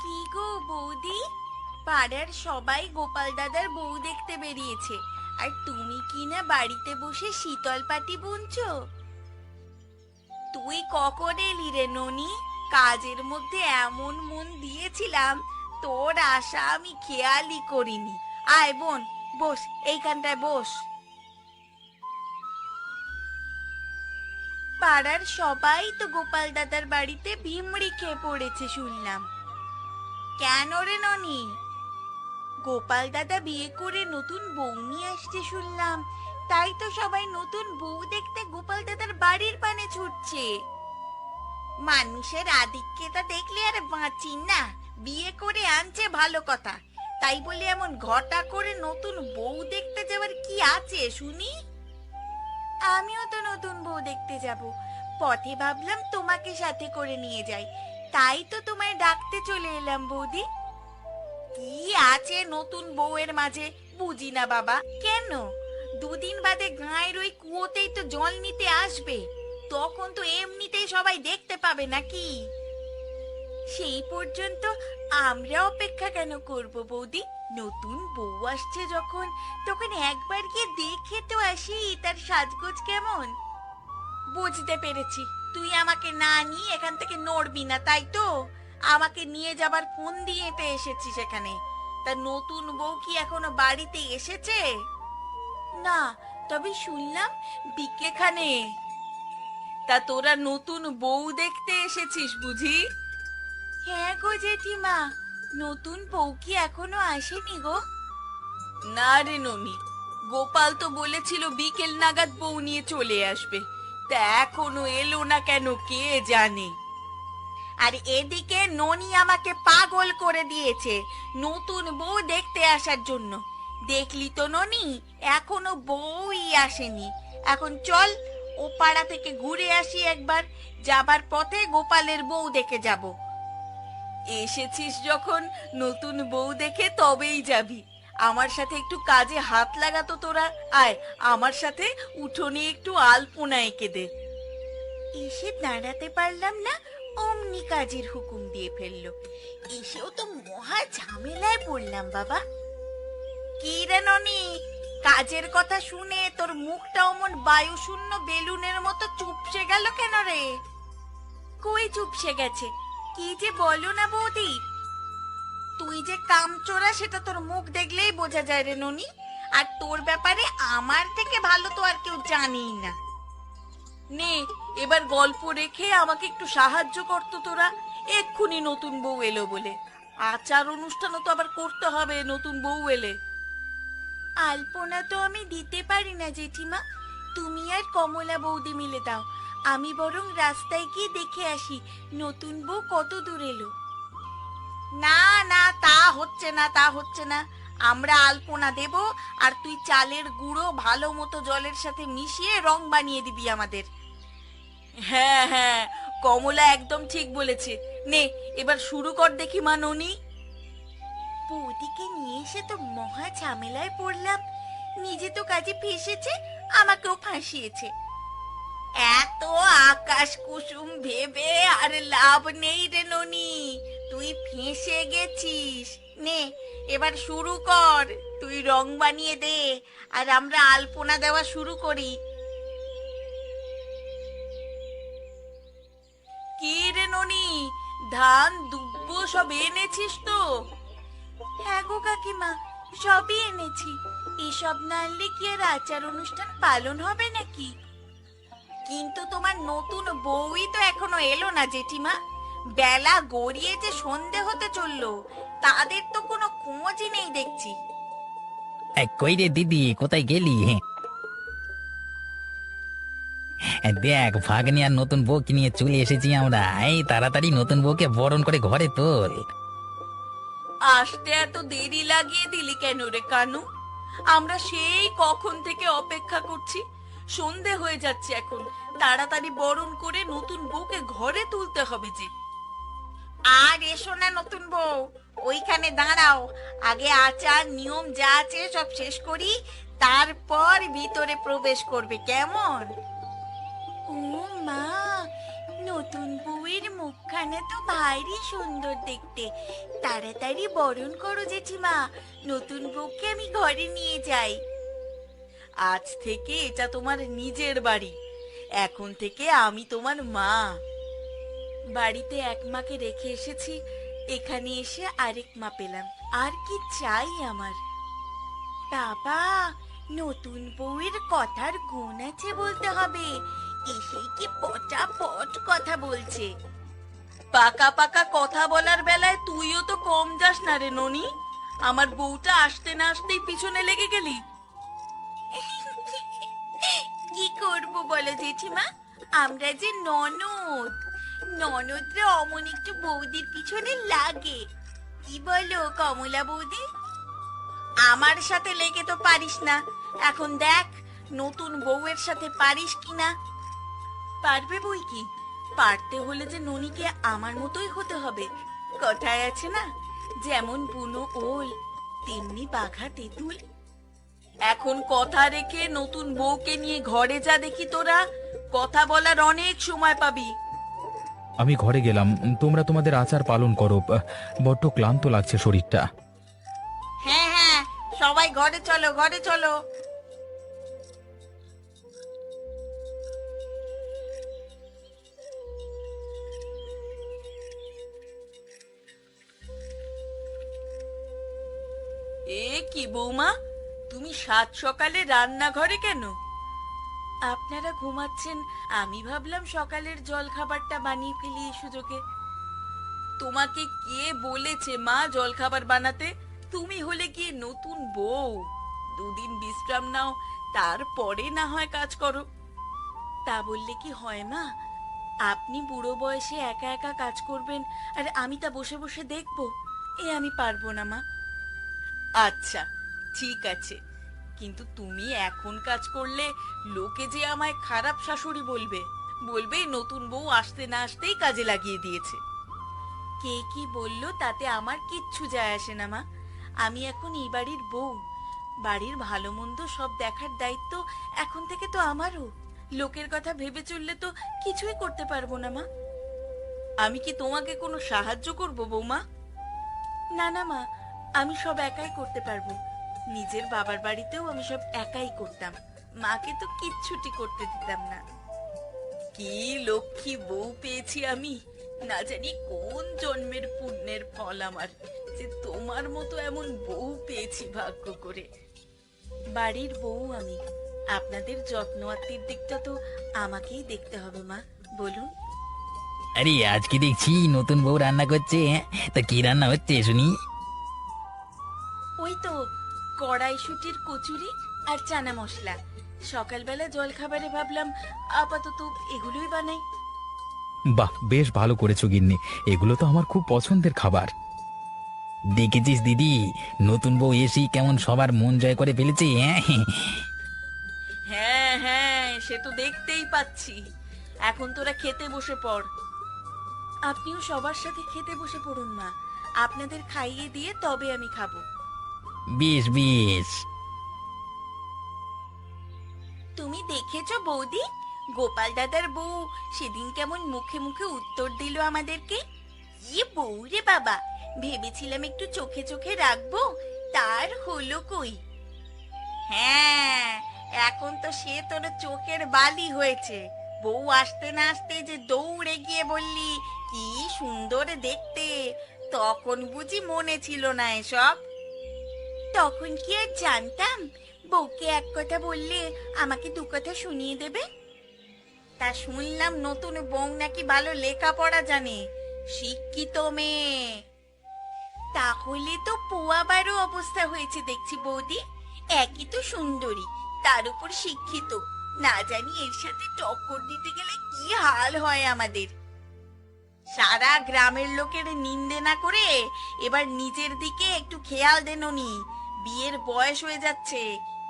কি গো বৌদি, পাড়ার সবাই গোপাল দাদার বউ দেখতে বেরিয়েছে, আর তুমি কি না বাড়িতে বসে শীতল পাটি বুনছো? তুই কখন এলি রে ননি? কাজের মধ্যে এমন মন দিয়েছিলাম, তোর আশা আমি খেয়ালই করিনি। আয় বোন, বস, এইখানটায় বস। পাড়ার সবাই তো গোপাল দাদার বাড়িতে ভিমড়ি খেয়ে পড়েছে শুনলাম। কেন রে ননি? গোপাল দাদা বিয়ে করে নতুন বউ নিয়ে আসছে শুনলাম, তাই তো সবাই নতুন বউ দেখতে গোপাল দাদার বাড়ির পানে ছুটছে। মানুষের আধিক্যতা দেখলে আর বাঁচি না। বিয়ে করে আনছে ভালো কথা, তাই বলে এমন ঘটা করে নতুন বউ দেখতে যাওয়ার কি আছে শুনি? আমিও তো নতুন বউ দেখতে যাব, পথে ভাবলাম তোমাকে সাথে করে নিয়ে যাই, তাই তো তোমায় ডাকতে চলে এলাম বৌদি। কি আছে নতুন বউয়ের মাঝে বুঝি না বাবা। কেন, দুদিন বাদে গাঁয়ের ওই কুয়োতেই তো জল নিতে আসবে, তখন তো এমনিতেই সবাই দেখতে পাবে নাকি? সেই পর্যন্ত আমরা অপেক্ষা কেন করব বৌদি? নতুন বউ আসছে যখন, তখন একবার গিয়ে দেখে তো আসি তার সাজগোজ কেমন। বুঝতে পেরেছি, তুই আমাকে না নিয়ে এখান থেকে নড়বি না, তাই তো? আমাকে নিয়ে যাবার ফোন দিয়ে তো এসেছিস এখানে। তা নতুন বউ কি এখনো বাড়িতে এসেছে? না, তবে শুনলাম বিকেখানে। তা তোরা নতুন বউ দেখতে এসেছিস বুঝি? হ্যাঁ গো জেঠিমা, নতুন বউ কি এখনো আসেনি গো? না রে ননি, গোপাল তো বলেছিল বিকেল নাগাদ বউ নিয়ে চলে আসবে, তা এখনো এলো না কেন কে জানে। আর এদিকে ননি আমাকে পাগল করে দিয়েছে নতুন বউ দেখতে আসার জন্য। দেখলি তো ননি, এখনো বউই আসেনি। এখন চল, ও পাড়া থেকে ঘুরে আসি একবার, যাবার পথে গোপালের বউ দেখে যাব। এসেছিস যখন নতুন বউ দেখে তবেই যাবি। আমার সাথে একটু কাজে হাত লাগাতো তোরা। আয় আমার সাথে, উঠোনে একটু আলপনা এঁকে দে। এসে দাঁড়াতে পারলাম না, অমনি কাজের হুকুম দিয়ে ফেললো। এসেও তো মহা ঝামেলায় পড়লাম বাবা। কি রে ননি, কাজের কথা শুনে তোর মুখটা অমন বায়ুশূন্য বেলুনের মতো চুপসে গেল কেন রে? কই চুপসে গেছে, কি যে বলো না বৌদি। তুই যে কামচোরা সেটা তোর মুখ দেখলেই বোঝা যায় রে ননি। আর তোর ব্যাপারে আমার থেকে ভালো তো আর কেউ জানেই না। নে, এবার গল্প রেখে আমাকে একটু সাহায্য করতো তোরা। এক্ষুনি নতুন বউ এলো বলে আচার অনুষ্ঠানও তো আবার করতে হবে নতুন বউ এলে। আলপনা তো আমি দিতে পারি না জেঠিমা, তুমি আর কমলা বৌদি মিলে দাও। আমি বরং রাস্তায় গিয়ে দেখে আসি নতুন বউ কত দূর এলো। না না, তা হচ্ছে না, তা হচ্ছে না। আমরা আলপনা দেব, আর তুই চালের গুঁড়ো ভালো মতো জলের সাথে মিশিয়ে রং বানিয়ে দিবি আমাদের। হ্যাঁ হ্যাঁ, কমলা একদম ঠিক বলেছে। নে, এবার শুরু কর দেখি মা ননি। বৌদিকে নিয়ে এসে তো মহা ঝামেলায় পড়লাম। নিজে তো কাজে ফেসেছে, আমাকেও ফাঁসিয়েছে। এত আকাশ কুসুম ভেবে আর লাভ নেই রে ননি, তুই ফেঁসে গেছিস। নে, এবার শুরু কর, তুই রং বানিয়ে দে, আর আমরা আলপনা দেওয়া শুরু করি। কি রে ননি, ধান দুব্বো সব এনেছিস তো? হ্যাঁ গো কাকিমা, সবই এনেছি। এসব না আনলে কি আর আচার অনুষ্ঠান পালন হবে নাকি? কিন্তু তোমার নতুন বউই তো এখনো এলো না জেঠিমা। বেলা গড়িয়ে যে সন্ধে হতে চললো, তাদের তো কোনো খোঁজই নেই দেখছি। কই রে দিদি, কোথায় গেলি? দেখ, ভাগ্নি আর নতুন বউকে নিয়ে চলে এসেছি আমরা। এই তাড়াতাড়ি নতুন বউকে বরণ করে ঘরে তোল। আসতে এত দেরি লাগিয়ে দিলি কেন রে কানু? আমরা সেই কখন থেকে অপেক্ষা করছি। সন্ধে হয়ে যাচ্ছে এখন, তাড়াতাড়ি বরণ করে নতুন বউকে ঘরে তুলতে হবে যে। আর এসো না নতুন বউ, ওইখানে দাঁড়াও। আগে আচার নিয়ম যা আছে সব শেষ করি, তারপর ভিতরে প্রবেশ করবে, কেমন? ও মা, নতুন বউয়ের মুখখানা তো ভারী সুন্দর দেখতে। তাড়াতাড়ি বরণ করো জেঠিমা, নতুন বউকে আমি ঘরে নিয়ে যাই। আজ থেকে এটা তোমার নিজের বাড়ি, এখন থেকে আমি তোমার মা। বাড়িতে এক মাকে রেখে এসেছি, এখানে এসে আরেক মা পেলাম, আর কি চাই আমার। বাবা, নতুন বউয়ের কথার গুণ আছে বলতে হবে, এসেই কি পটাপট কথা বলছে। পাকা পাকা কথা বলার বেলায় তুইও তো কম যাস না রে ননি। আমার বউটা আসতে না আসতেই পিছনে লেগে গেলি। কি করব বলো জেঠিমা, আমরা যে ননদ, ননদরা অমন একটু বৌদির পিছনে লাগে। কি বলো কমলা বৌদি? আমার সাথে লেগে তো পারিস না, এখন দেখ নতুন বউয়ের সাথে পারিস কিনা। পারবে বই কি, পারতে হলে যে ননিকে আমার মতোই হতে হবে। কথায় আছে না, যেমন বুনো ওল তেমনি বাঘা তেঁতুল। এখন কথা রেখে নতুন বউকে নিয়ে ঘরে যা দেখি, তোরা কথা বলার অনেক সময় পাবি। আমি ঘরে গেলাম, তোমরা তোমাদের আচার পালন করো। বড্ড ক্লান্ত লাগছে শরীরটা। হ্যাঁ হ্যাঁ, সবাই ঘরে চলো, ঘরে চলো। এ কি বৌমা, তুমি সাত সকালে রান্নাঘরে কেন? আপনারা ঘুমাচ্ছেন, আমি ভাবলাম সকালের জল খাবারটা বানিয়ে ফেলি এই সুযোগে। তোমাকে কে বলেছে মা জল খাবার বানাতে? তুমি হলে কি নতুন বউ, দুদিন বিশ্রাম নাও, তারপরে না হয় কাজ করো। তা বললে কি হয় মা? আপনি বুড়ো বয়সে একা একা কাজ করবেন আর আমি তা বসে বসে দেখবো, এ আমি পারবো না মা। আচ্ছা ঠিক আছে, কিন্তু তুমি এখন কাজ করলে লোকে যে আমায় খারাপ শাশুড়ি বলবে, বলবে নতুন বউ আসতে না আসতেই কাজে লাগিয়ে দিয়েছে। কে কি বললো তাতে আমার কিচ্ছু যায় আসে না মা, আমি এখন এই বাড়ির বউ, বাড়ির ভালো মন্দ সব দেখার দায়িত্ব এখন থেকে তো আমারও। লোকের কথা ভেবে চললে তো কিছুই করতে পারবো না মা। আমি কি তোমাকে কোনো সাহায্য করব বৌমা? না না মা, আমি সব একাই করতে পারবো। নিজের বাবার বাড়িতেও আমি সব একাই করতাম, মাকে তো কিচ্ছুটি করতে দিতাম না। কি লক্ষ্মী বউ পেয়েছি আমি, না জানি কোন জন্মের পুণ্যের ফল আমার, যে তোমার মতো এমন বউ পেয়েছি ভাগ্য করে। বাড়ির বউ আমি, আপনাদের যত্ন আত্মীর দিকটা তো আমাকেই দেখতে হবে মা, বলুন। আরে আজকে দেখছি নতুন বউ রান্না করছে, হ্যাঁ? তা কি রান্না হচ্ছে শুনি? ওই তো কড়াইশুটির কচুরি আর চানা মশলা। সকালবেলা জল খাবারে ভাবলাম আপাতত এগুলোই বানাই। বাহ, বেশ ভালো করেছো গিন্নি, এগুলো তো আমার খুব পছন্দের খাবার। দেখেছিস দিদি, নতুন বউ এসেই কেমন সবার মন জয় করে ফেলেছে, হ্যাঁ? হ্যাঁ হ্যাঁ, সে তো দেখতেই পাচ্ছি। এখন তোরা খেতে বসে পড়। আপনিও সবার সাথে খেতে বসে পড়ুন মা, আপনাদের খাইয়ে দিয়ে তবে আমি খাবো। বেশ বেশ। তুমি দেখেছো বৌদি, গোপাল দাদার বউ সেদিন কেমন মুখে মুখে উত্তর দিল আমাদেরকে। ইয়ে বউ রে বাবা, ভেবেছিলাম একটু চোখে চোখে রাখবো, তার হলো কই। হ্যাঁ, এখন তো সে তোর চোখের বালি হয়েছে। বউ আসতে না আসতে যে দৌড়ে গিয়ে বললি কি সুন্দর দেখতে, তখন বুঝি মনে ছিল না এসব? তখন কি আর জানতাম বউকে এক কথা বললে আমাকে দু কথা শুনিয়ে দেবে? তা শুনলাম নতুন বউ নাকি ভালো লেখাপড়া জানে, শিক্ষিত মেয়ে। তাহলে তো পোয়াবারও অবস্থা হয়েছে দেখছি বৌদি। একই তো সুন্দরী, তার উপর শিক্ষিত, না জানি এর সাথে টক্কর দিতে গেলে কি হাল হয় আমাদের। সারা গ্রামের লোকের নিন্দে না করে এবার নিজের দিকে একটু খেয়াল দে ননি, বিয়ের বয়স হয়ে যাচ্ছে,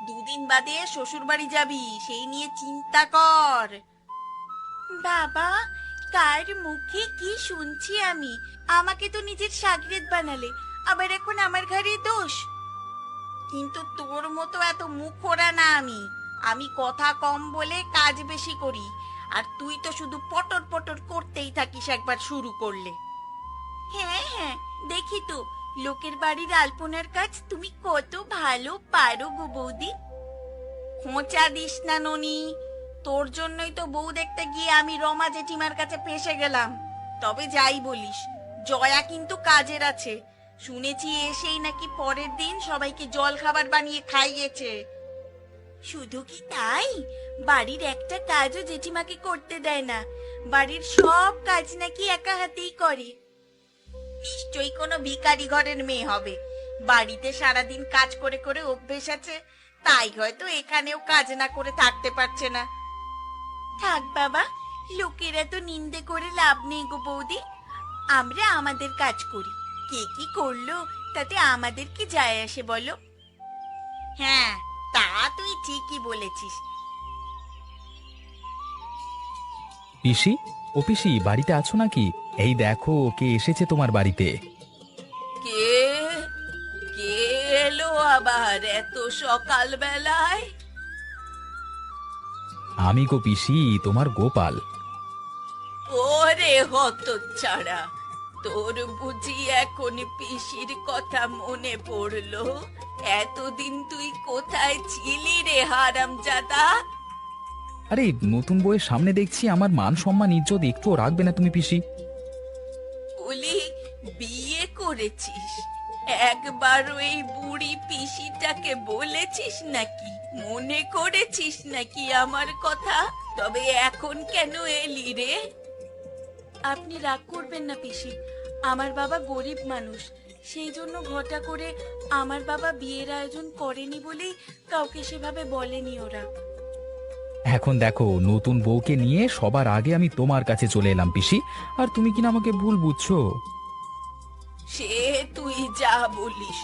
দুদিন বাদে শ্বশুর বাড়ি যাবি, সেই নিয়ে চিন্তা কর। বাবা, কার মুখে কি শুনছি আমি? আমাকে তো নিজের শাগরেদ বানালে, আবার এখন আমার ঘরে দোষ। কিন্তু তোর মতো এত মুখ খোরা না আমি, আমি কথা কম বলে কাজ বেশি করি, আর তুই তো শুধু পটর পটর করতেই থাকিস একবার শুরু করলে। হ্যাঁ হ্যাঁ, দেখি তো লোকের বাড়ির আলপনার কাজ তুমি কত ভালো পারো গো বৌদি। খোঁচা দিস না ননি, তোর জন্যই তো বউ দেখতে গিয়ে আমি রমা জেঠিমার কাছে ফেঁসে গেলাম। তবে যাই বলিস, জয়া কিন্তু কাজের আছে। শুনেছি এসেই নাকি পরের দিন সবাইকে জল খাবার বানিয়ে খাইয়েছে। শুধু কি তাই, বাড়ির একটা কাজও জেঠিমাকে করতে দেয় না। বাড়ির সব কাজ নাকি একা হাতেই করে। নিশ্চয়ই কোনো ভিখারি ঘরের মেয়ে হবে। বাড়িতে সারাদিন কাজ করে করে অভ্যেস আছে, তাই হয়তো এখানেও কাজ না করে থাকতে পারছে না। থাক বাবা, লোকেরা তো নিন্দে করে লাভ নেই গো বৌদি। আমরা আমাদের কাজ করি, কে কি করলো তাতে আমাদের কি যায় আসে বলো। হ্যাঁ, তা তুই ঠিকই বলেছিস। পিসি, ও পিসি, বাড়িতে আছো নাকি? এই দেখো কে এসেছে তোমার বাড়িতে। কে কে এলো আবার এত সকাল বেলায়? আমি গো পিসি, তোমার গোপাল। ওরে হতচ্ছাড়া, তোর বুঝি এখন পিসির কথা মনে পড়লো? এতদিন তুই কোথায় ছিলি রে হারামজাদা? আরে নতুন বউয়ের সামনে দেখছি আমার মান সম্মান ইজ্জত একটুও রাখবে না তুমি পিসি। বলি, বিয়ে করেছিস? একবার ওই বুড়ি পিসিটাকে বলেছিস নাকি? মনে করেছিস নাকি আমার কথা? তবে এখন কেন এলি রে? আপনি রাগ করবেন না পিসি, আমার বাবা গরিব মানুষ, সেই জন্য ঘটা করে আমার বাবা বিয়ের আয়োজন করেনি বলেই কাউকে সেভাবে বলেনি ওরা। এখন দেখো নতুন বউকে নিয়ে সবার আগে আমি তোমার কাছে চলে এলাম পিসি, আর তুমি কিনা আমাকে ভুল বুঝছো। সে তুই যা বলিস,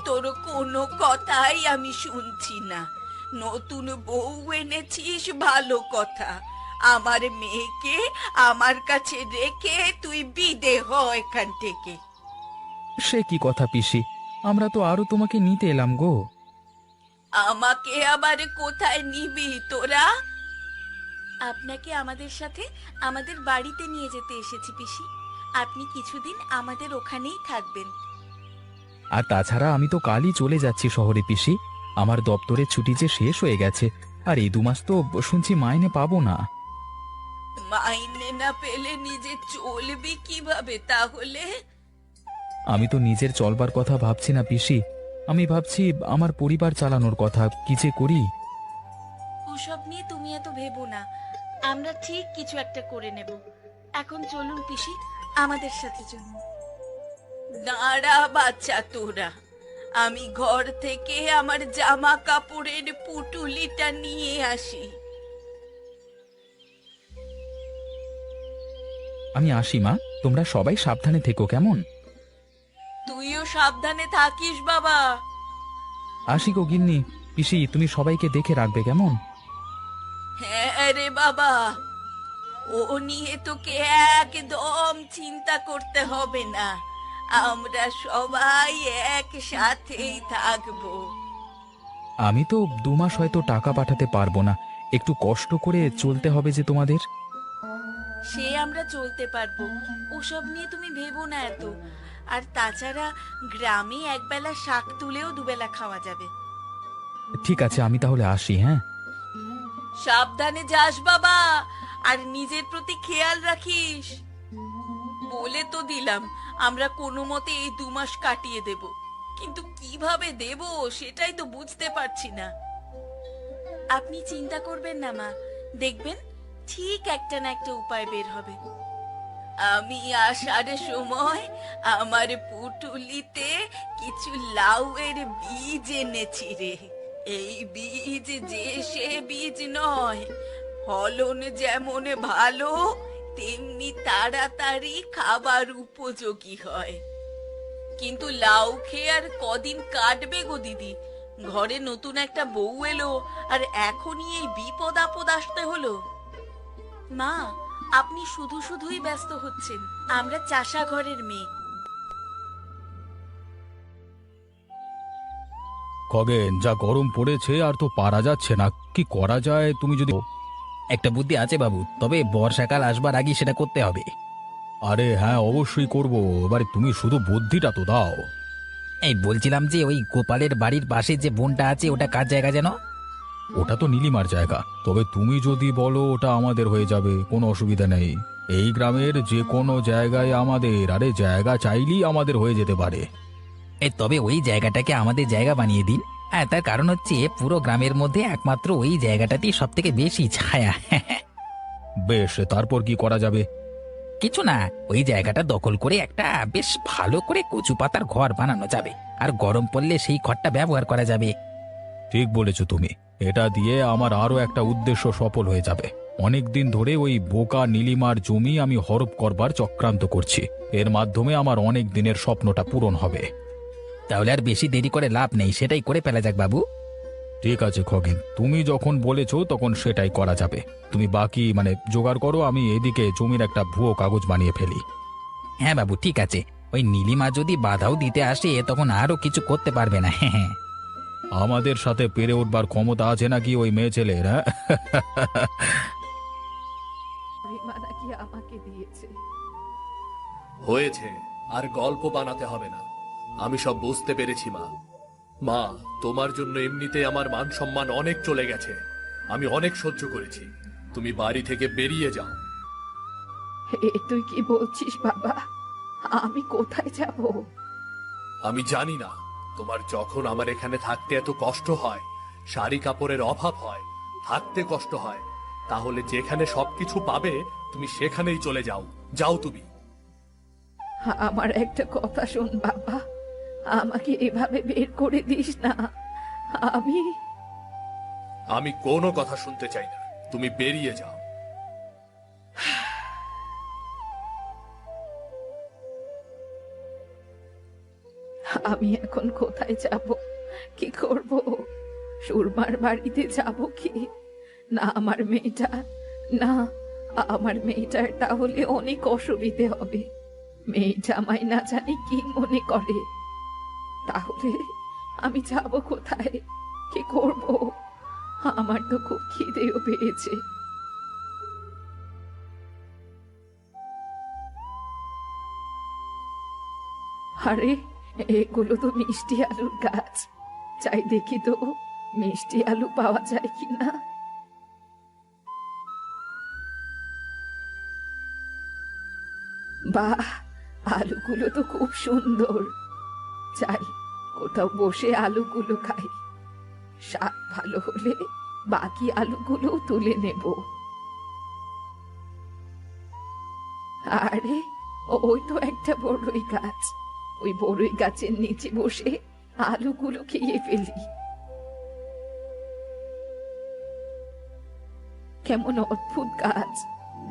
তোর কোনো কথাই আমি শুনছি না। নতুন বউ এনেছিস ভালো কথা, আমার মেয়েকে আমার কাছে রেখে তুই বিদে হ এখান থেকে। সে কি কথা পিসি, আমরা তো আরো তোমাকে নিতে এলাম গো। আমাকে আবার কোথায় নিবি তোরা? আপনাকে আমাদের সাথে আমাদের বাড়িতে নিয়ে যেতে এসেছি পিসি। আপনি কিছুদিন আমাদের ওখানেই থাকবেন। আর তাছাড়া আমি তো কালই চলে যাচ্ছি শহরে পিসি, আমার দপ্তরের ছুটি যে শেষ হয়ে গেছে, আর এই 2 মাস তো শুনছি মাইনে পাবো না। মাইনে না পেলে নিজে চলবি কিভাবে তাহলে? আমি তো নিজের চলবার কথা ভাবছি না পিসি, আমি ভাবছি আমার পরিবার চালানোর কথা, কি যে করি। ওসব নিয়ে তুমি এত ভেবো না, আমরা ঠিক কিছু একটা করে নেব। এখন চলুন পিসি, আমাদের সাথে চলুন। দাঁড়া বাচ্চা তোরা, আমি ঘর থেকে আমার জামা কাপড়ের পুটুলিটা নিয়ে আসি। আমি আসি মা, তোমরা সবাই সাবধানে থেকো কেমন। তুইও সাবধানে থাকিস বাবা। আসি গো গিন্নি, পিসি তুমি সবাইকে দেখে রাখবে কেমন। হ্যাঁ রে বাবা, ও নিয়ে তোকে একদম চিন্তা করতে হবে না, আমরা সবাই একসাথেই থাকবো। আমি তো 2 মাস হয়তো টাকা পাঠাতে পারবো না, একটু কষ্ট করে চলতে হবে যে তোমাদের। সে আমরা চলতে পারবো, ওসব নিয়ে তুমি ভেবো না এত। আর তাছাড়া গ্রামে একবেলা শাক তুলেও দুবেলা খাওয়া যাবে। ঠিক আছে, আমি তাহলে আসি। হ্যাঁ, সাবধানে যাস বাবা, আর নিজের প্রতি খেয়াল রাখিস। বলে তো দিলাম আমরা কোনো মতে এই 2 মাস কাটিয়ে দেব, কিন্তু কিভাবে দেব সেটাই তো বুঝতে পারছি না। আপনি চিন্তা করবেন না মা, দেখবেন ঠিক একটা না একটা উপায় বের হবে। আমি আসার সময় আমার পুটুলিতে কিছু লাউয়ের বীজ এনেছি রে। এই বীজ যে সে বীজ নয়, ফলন যেমন ভালো তেমনি তাড়াতাড়ি খাবার উপযোগী হয়। কিন্তু লাউ খেয়ে আর কদিন কাটবে গো দিদি? ঘরে নতুন একটা বউ এলো, আর এখনই এই বিপদ আপদ আসতে হলো। মা, আপনি শুধু শুধুই ব্যস্ত হচ্ছেন, আমরা চাষা ঘরের মেয়ে। খগেন, যা গরম পড়েছে আর তো পারা যাচ্ছে না, কি করা যায় তুমি যদি। একটা বুদ্ধি আছে বাবু, তবে বর্ষাকাল আসবার আগে সেটা করতে হবে। আরে হ্যাঁ, অবশ্যই করব। এবারে তুমি শুধু বুদ্ধিটা তো দাও। এই বলছিলাম যে ওই গোপালের বাড়ির পাশে যে বনটা আছে ওটা কার জায়গা যেন? ওটা তো নীলিমার জায়গা, তবে তুমি যদি বলো ওটা আমাদের হয়ে যাবে, কোনো অসুবিধা নেই। এই গ্রামের যে কোনো জায়গায় আমাদের, আরে জায়গা চাইলেই আমাদের হয়ে যেতে পারে। এই তবে ওই জায়গাটাকে আমাদের জায়গা বানিয়ে দিন। হ্যাঁ, তার কারণ হচ্ছে পুরো গ্রামের মধ্যে একমাত্র ওই জায়গাটাতেই সব থেকে বেশি ছায়া। বেশ, তারপর কি করা যাবে? কিছু না, ওই জায়গাটা দখল করে একটা বেশ ভালো করে কচু পাতার ঘর বানানো যাবে, আর গরম পড়লে সেই ঘরটা ব্যবহার করা যাবে। ঠিক বলেছো তুমি। এটা দিয়ে আমার আরো একটা উদ্দেশ্য সফল হয়ে যাবে। অনেক দিন ধরে ওই বোকা নীলিমার জমি আমি হরপ করবার চক্রান্ত করছি। এর মাধ্যমে আমার অনেক দিনের স্বপ্নটা পূরণ হবে। তাহলে আর বেশি দেরি করে লাভ নেই, সেটাই করে ফেলা যাক বাবু। ঠিক আছে খগেন, তুমি যখন বলেছো তখন সেটাই করা যাবে। তুমি বাকি জোগাড় করো, আমি এদিকে জমির একটা ভুয়ো কাগজ বানিয়ে ফেলি। হ্যাঁ বাবু, ঠিক আছে। ওই নীলিমা যদি বাধাও দিতে আসে তখন আরো কিছু করতে পারবে না। হ্যাঁ, আমাদের সাথে পেরে উঠবার ক্ষমতা আছে নাকি ওই মেয়ে ছেলের? হ্যাঁ রিমা নাকি আমাকে দিয়েছে। হয়েছে, আর গল্প বানাতে হবে না। আমি সব বুঝতে পেরেছি মা। মা, তোমার জন্য এমনিতে আমার মান সম্মান অনেক চলে গেছে। আমি অনেক সহ্য করেছি। তুমি বাড়ি থেকে বেরিয়ে যাও। এ তুই কি বলছিস বাবা? আমি কোথায় যাব? আমি জানি না, তোমার যখন আমার এখানে থাকতে এত কষ্ট হয়, শাড়ি কাপড়ের অভাব হয়, থাকতে কষ্ট হয়, তাহলে যেখানে সবকিছু পাবে তুমি সেখানেই চলে যাও। যাও তুমি। আমার একটা কথা শোন বাবা, আমাকে এভাবে বের করে দিস না। আমি আমি কোনো কথা শুনতে চাই না, তুমি বেরিয়ে যাও। আমি এখন কোথায় যাব, কি করব? সুরমার বাড়িতে যাব কি না? আমার মেয়েটা, না, আমার মেয়েটার তাহলে অনেক অসুবিধে হবে। মেয়েটা আমায় না জানি কি মনে করে। তাহলে আমি যাব কোথায়, কি করব? আমার তো খুব খিদেও পেয়েছে। আরে, এগুলো তো মিষ্টি আলুর গাছ। চাই দেখি তো মিষ্টি আলু পাওয়া যায় কিনা। বাহ, আলুগুলো তো খুব সুন্দর। চাই কোথাও বসে আলুগুলো খাই। স্বাদ ভালো হলে বাকি আলুগুলো তুলে নেব। আরে, ওই তো একটা বড়ই গাছ। ওই বড়ই গাছের নিচে বসে আলুগুলো খেয়ে ফেলি। কেমন অদ্ভুত গাছ,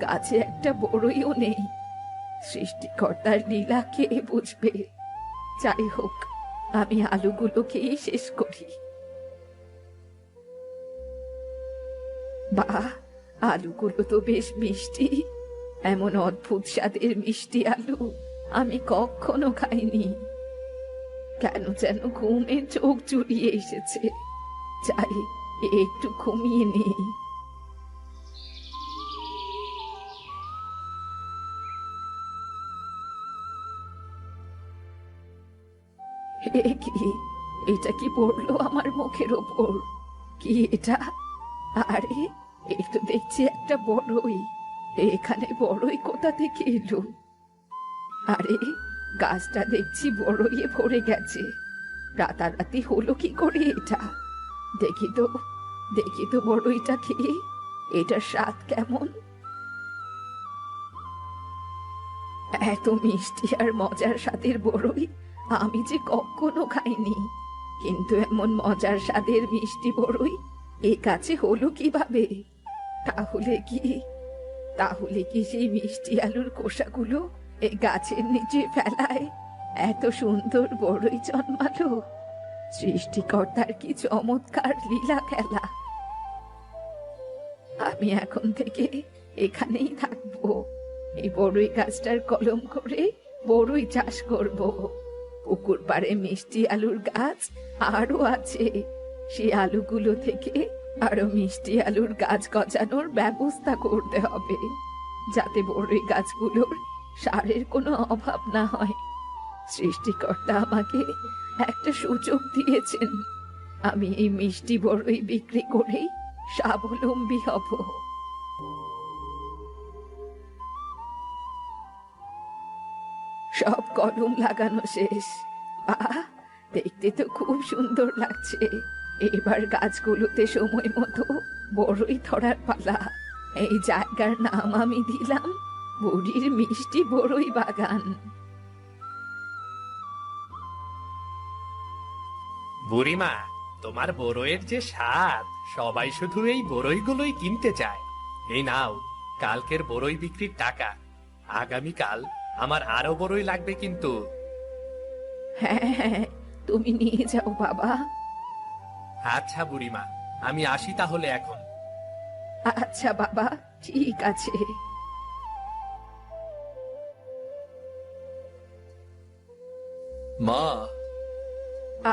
গাছে একটা বড়ইও নেই। সৃষ্টিকর্তার লীলা কে বুঝবে? যাই হোক, আমি আলুগুলো খেয়ে শেষ করি। বাহ, আলুগুলো তো বেশ মিষ্টি। এমন অদ্ভুত স্বাদের মিষ্টি আলু আমি কখনো খাইনি। কেন যেন ঘুমে চোখ জুড়িয়ে এসেছে। চাই একটু ঘুমিয়ে নেই। এ কি, এটা কি পড়লো আমার মুখের ওপর? কি এটা? আরে, এ তো দেখছি একটা বড়ই। এখানে বড়ই কোথা থেকে এলো? আরে, গাছটা দেখছি বড়ইয়ে ভরে গেছে। রাতারাতি হলো কি করে এটা? দেখি তো, দেখি তো বড়ইটা খেয়ে, এটার স্বাদ কেমন? এত মিষ্টি আর মজার স্বাদের বড়ই আমি যে কখনো খাইনি। কিন্তু এমন মজার স্বাদের মিষ্টি বড়ই এ গাছে হলো কিভাবে? তাহলে কি, তাহলে কি সেই মিষ্টি আলুর খোসাগুলো এই গাছের নিচে ফেলায় এত সুন্দর বড়ই জন্মালো? সৃষ্টিকর্তার কি চমৎকার লীলা খেলা! আমি এখন থেকে এখানেই থাকবো। এই বড়ই গাছটার কলম করে বড়ই চাষ করব। পুকুর পাড়ে মিষ্টি আলুর গাছ আরো আছে। সেই আলুগুলো থেকে আরো মিষ্টি আলুর গাছ গজানোর ব্যবস্থা করতে হবে, যাতে বড়ই গাছগুলোর সারের কোনো অভাব না হয়। সৃষ্টিকর্তা আমাকে একটা সুযোগ দিয়েছেন, আমি এই মিষ্টি বড়ই বিক্রি করেই স্বাবলম্বী হব। সব কলম লাগানো শেষ। বাহ, দেখতে তো খুব সুন্দর লাগছে। এবার গাছগুলোতে সময় মতো বড়ই ধরার পালা। এই জায়গার নাম আমি দিলাম বুড়ির মিষ্টি বড়ই বাগান। বুড়িমা, তোমার বড়ইয়ের যে স্বাদ, সবাই শুধু এই বড়ইগুলোই কিনতে চায়। এই নাও কালকের বড়ই বিক্রির টাকা। আগামীকাল আমার আরো বড়ই লাগবে কিন্তু। হ্যাঁ হ্যাঁ, তুমি নিয়ে যাও বাবা। আচ্ছা বুড়িমা, আমি আসি তাহলে এখন। আচ্ছা বাবা, ঠিক আছে। মা,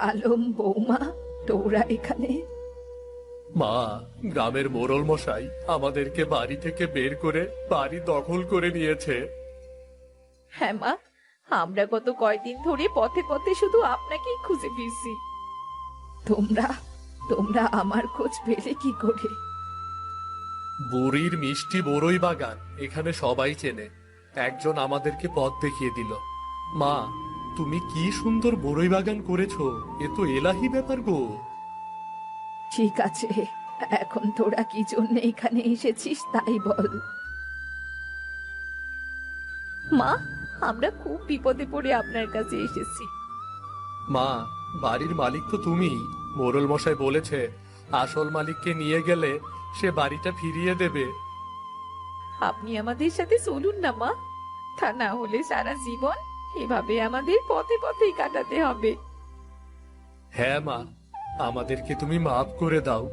আলম, বৌমা, তোরা এখানে? মা, গ্রামের মোড়ল মশাই আমাদেরকে বাড়ি থেকে বের করে বাড়ি দখল করে নিয়েছে। হ্যাঁ মা, আমরা গত কয়দিন ধরে পথে পথে শুধু আপনাকেই খুঁজে ফিরছি। তোমরা তোমরা আমার খোঁজ পেলে কি করে? বুড়ির মিষ্টি বড়ই বাগান এখানে সবাই চেনে। একজন আমাদেরকে পথ দেখিয়ে দিল। মা, তুমি কি সুন্দর বড়ই বাগান করেছো, এ তো এলাহি ব্যাপার গো। ঠিক আছে, এখন তোরা কি জন্য এখানে এসেছিস তাই বল। মা, আমরা খুব বিপদে পড়ে আপনার কাছে এসেছি। মা, বাড়ির মালিক তো তুমি। মোড়ল মশাই বলেছে আসল মালিককে নিয়ে গেলে সে বাড়িটা ফিরিয়ে দেবে। আপনি আমাদের সাথে চলুন না মা, তা না হলে সারা জীবন এভাবে আমাদের পথে পথেই কাটাতে হবে। হ্যাঁ মা, আমাদেরকে তুমি মাফ করে দাও।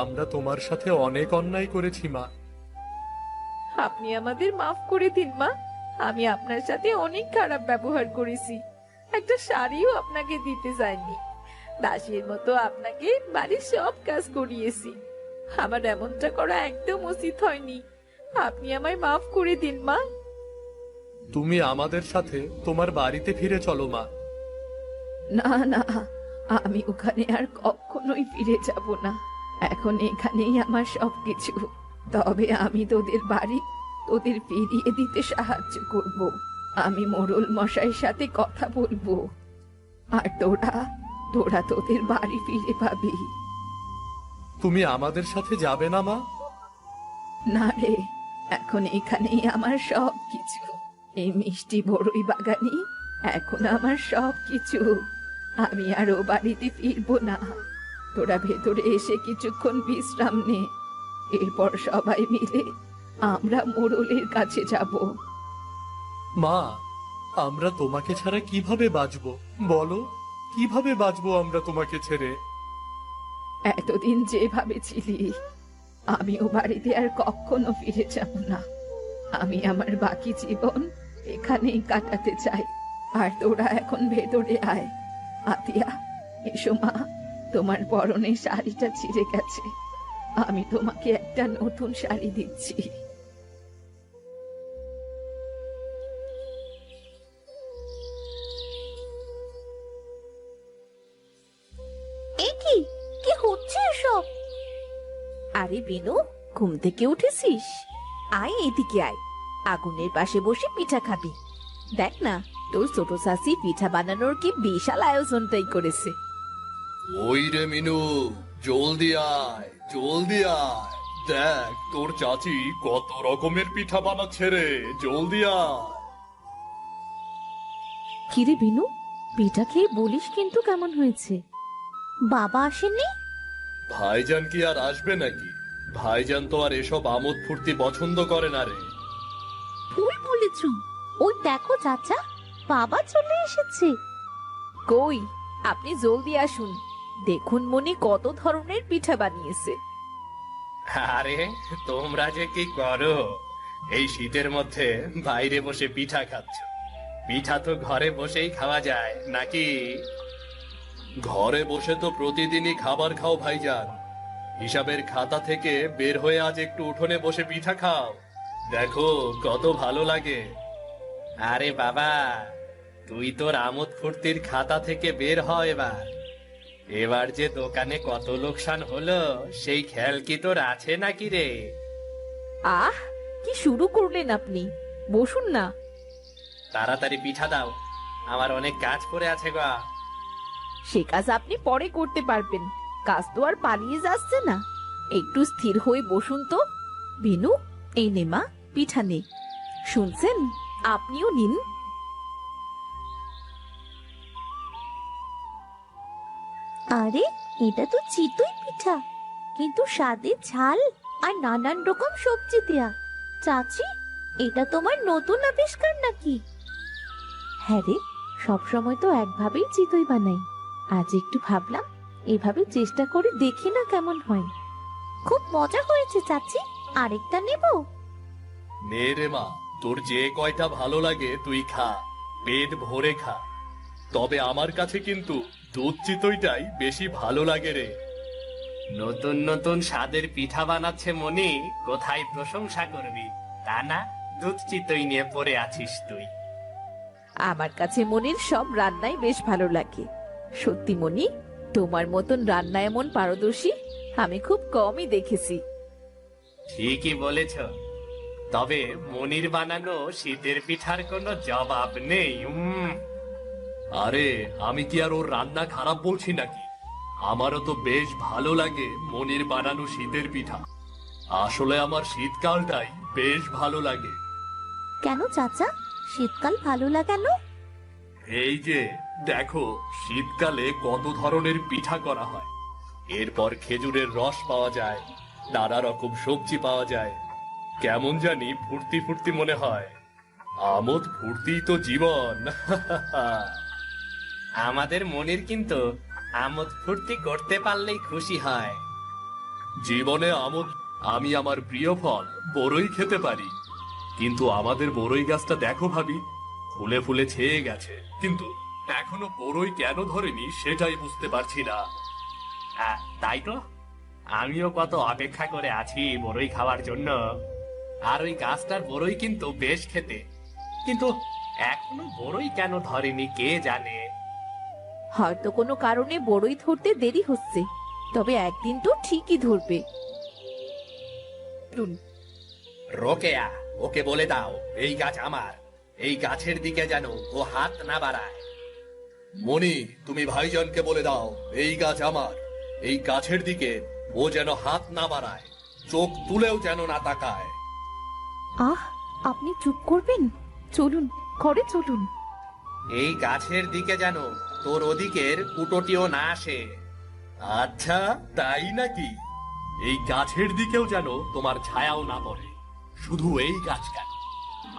আমরা তোমার সাথে অনেক অন্যায় করেছি মা। আপনি আমাদের মাফ করে দিন মা, আমি আপনার সাথে অনেক খারাপ ব্যবহার করেছি। একটা শাড়িও আপনাকে দিতে চাইনি, দাসীর মতো আপনাকে বাড়ির সব কাজ করিয়েছি। আমার এমনটা করা একদম উচিত হয়নি, আপনি আমায় মাফ করে দিন মা। তুমি আমাদের সাথে তোমার বাড়িতে ফিরে চলো মা। না না, আমি ওখানে আর কখনোই ফিরে যাব না। এখন এখানেই আমার সবকিছু। তবে আমি তোদের বাড়ি তোদের ফিরিয়ে দিতে সাহায্য করব। আমি মোড়ল মশাইয়ের সাথে কথা বলবো, আর তোরা তোরা তোদের বাড়ি ফিরে পাবি। তুমি আমাদের সাথে যাবে না মা? না রে, এখন এখানেই আমার সব কিছু। এই মিষ্টি বড়ই বাগানই এখন আমার সব কিছু। আমি আর ও বাড়িতে ফিরবো না। তোরা ভেতরে এসে কিছুক্ষণ বিশ্রাম নে, এরপর সবাই মিলে আমরা মোড়লের কাছে যাব। মা, আমরা তোমাকে ছাড়া কিভাবে বাঁচবো বলো? কিভাবে বাঁচবো আমরা তোমাকে ছেড়ে? এতদিন যেভাবে ছিলি, আমি ও বাড়িতে আর কখনো ফিরে যাব না। আমি আমার বাকি জীবন এখানেই কাটাতে চাই। আর তোরা এখন ভেতরে আয়। আতিয়া, এসো মা, তোমার পরনের শাড়িটা ছিঁড়ে গেছে, আমি তোমাকে একটা নতুন শাড়ি দিচ্ছি। এ কি কি হচ্ছে এসব? আরে বেনু, ঘুম থেকে উঠেছিস? আয় এদিকে আয়, আগুনের পাশে বসে পিঠা খাবি। দেখ না, তোর ছোট শাশি পিঠা বানানোর কি বিশাল আয়োজনটাই করেছে। ওই রে মিনু, জলদি আয়, জলদি আয়। দেখ তোর চাচি কত রকমের পিঠা বানাচ্ছে রে, জলদি আয়। কিরে বিনু, পিঠা খেয়ে বলিস কিন্তু কেমন হয়েছে? বাবা আসেননি? ভাইজান কি আর আসবে নাকি? ভাইজান তো আর এসব আমোদ ফুর্তি পছন্দ করে না রে। ভুল বলেছ, ওই দেখো চাচা, বাবা চলে এসেছে। কই, আপনি জলদি আসুন, দেখুন মনি কত ধরনের পিঠা বানিয়েছে। আরে তোমরা যে কি করো, এই শীতের মধ্যে বাইরে বসে পিঠা খাচ্ছ? পিঠা তো ঘরে বসেই খাওয়া যায় নাকি? ঘরে বসে তো প্রতিদিনই খাবার খাও ভাইজান, হিসাবের খাতা থেকে বের হয়ে আজ একটু উঠোনে বসে পিঠা খাও, দেখো কত ভালো লাগে। আরে বাবা, তুই তোর আমোদ ফুর্তির খাতা থেকে বের হ এবার। এবার যে দোকানে কত লোকসান হলো সেই খেয়াল কি তোর আছে নাকি রে? আহ, কি শুরু করলেন আপনি? বসুন না। তাড়াতাড়ি পিঠা দাও, আমার অনেক কাজ পড়ে আছে গা। সে কাজ আপনি পরে করতে পারবেন, কাজ তো আর পালিয়ে যাচ্ছে না। একটু স্থির হয়ে বসুন তো। বিনু, এই নে মা, পিঠা নে। শুনছেন, আপনিও নিন। আরে, এটা তো চিতই পিঠা, কিন্তু স্বাদে ঝাল আর নানান রকম সবজি দেয়া। চাচি, এটা তোমার নতুন আবিষ্কার নাকি? হ্যাঁ রে, সবসময় তো একভাবেই চিতই বানাই। আজ একটু ভাবলাম এভাবে চেষ্টা করে দেখি না কেমন হয়। খুব মজা হয়েছে চাচি, আরেকটা নেব? নে রে মা, তোর যে কয়টা ভালো লাগে তুই খা, পেট ভরে খা। তবে আমার কাছে কিন্তু দুধ চিতইটাই বেশি ভালো লাগে রে। নতুন নতুন স্বাদের পিঠা বানাচ্ছে মনি, কোথায় প্রশংসা করবি, তা না দুধ চিতই নিয়ে পড়ে আছিস তুই। আমার কাছে মনির সব রান্নাই বেশ ভালো লাগে। সত্যি মনি, তোমার মতন রান্না এমন পারদর্শী আমি খুব কমই দেখেছি। ঠিকই বলেছ, তবে মনির বানানো শীতের পিঠার কোনো জবাব নেই। আরে আমি কি আর ওর রান্না খারাপ বলছি নাকি? আমারও তো বেশ ভালো লাগে মনির বানানো শীতের পিঠা। আসলে আমার শীতকালটাই বেশ ভালো লাগে। কেন চাচা, শীতকাল ভালো লাগানো? এই যে দেখো, শীতকালে কত ধরনের পিঠা করা হয়। এরপর খেজুরের রস পাওয়া যায়, নানা রকম সবজি পাওয়া যায়। কেমন জানি ফুর্তি ফুর্তি মনে হয়। আমোদ ফুর্তি তো জীবন। আমাদের মনির কিন্তু আমোদ ফুর্তি করতে পারলেই খুশি হয়। জীবনে আমোদ, আমি আমার প্রিয় ফল বড়ই খেতে পারি, কিন্তু আমাদের বড়ই গাছটা দেখো ভাবি, ফুলে ফুলে ছেয়ে গেছে, কিন্তু এখনো বড়ই কেন ধরেনি সেটাই বুঝতে পারছি না। তাই তো আমিও কত অপেক্ষা করে আছি বড়ই খাওয়ার জন্য। আর ওই গাছটার বড়ই কিন্তু বেশ খেতে, কিন্তু এখনো বড়ই কেন ধরেনি কে জানে। হয়তো কোনো কারণে বড়ই ধরতে দেরি হচ্ছে, তবে একদিন তো ঠিকই ধরবে। রোকেয়া, ওকে বলে দাও এই গাছ আমার, এই গাছের দিকে যেন ও হাত না বাড়ায়। মনি, তুমি ভাইজানকে বলে দাও এই গাছ আমার, এই গাছের দিকে ও যেন হাত না বাড়ায়, চোখ তুলেও যেন না তাকায়। আহ, আপনি চুপ করবেন? চলুন, ঘরে চলুন। এই গাছের দিকে যেন তোর ওদিকের কুটোটিও না আসে। আচ্ছা, তাই নাকি? এই গাছের দিকেও যেন তোমার ছায়াও না পড়ে। শুধু এই গাছ কেন,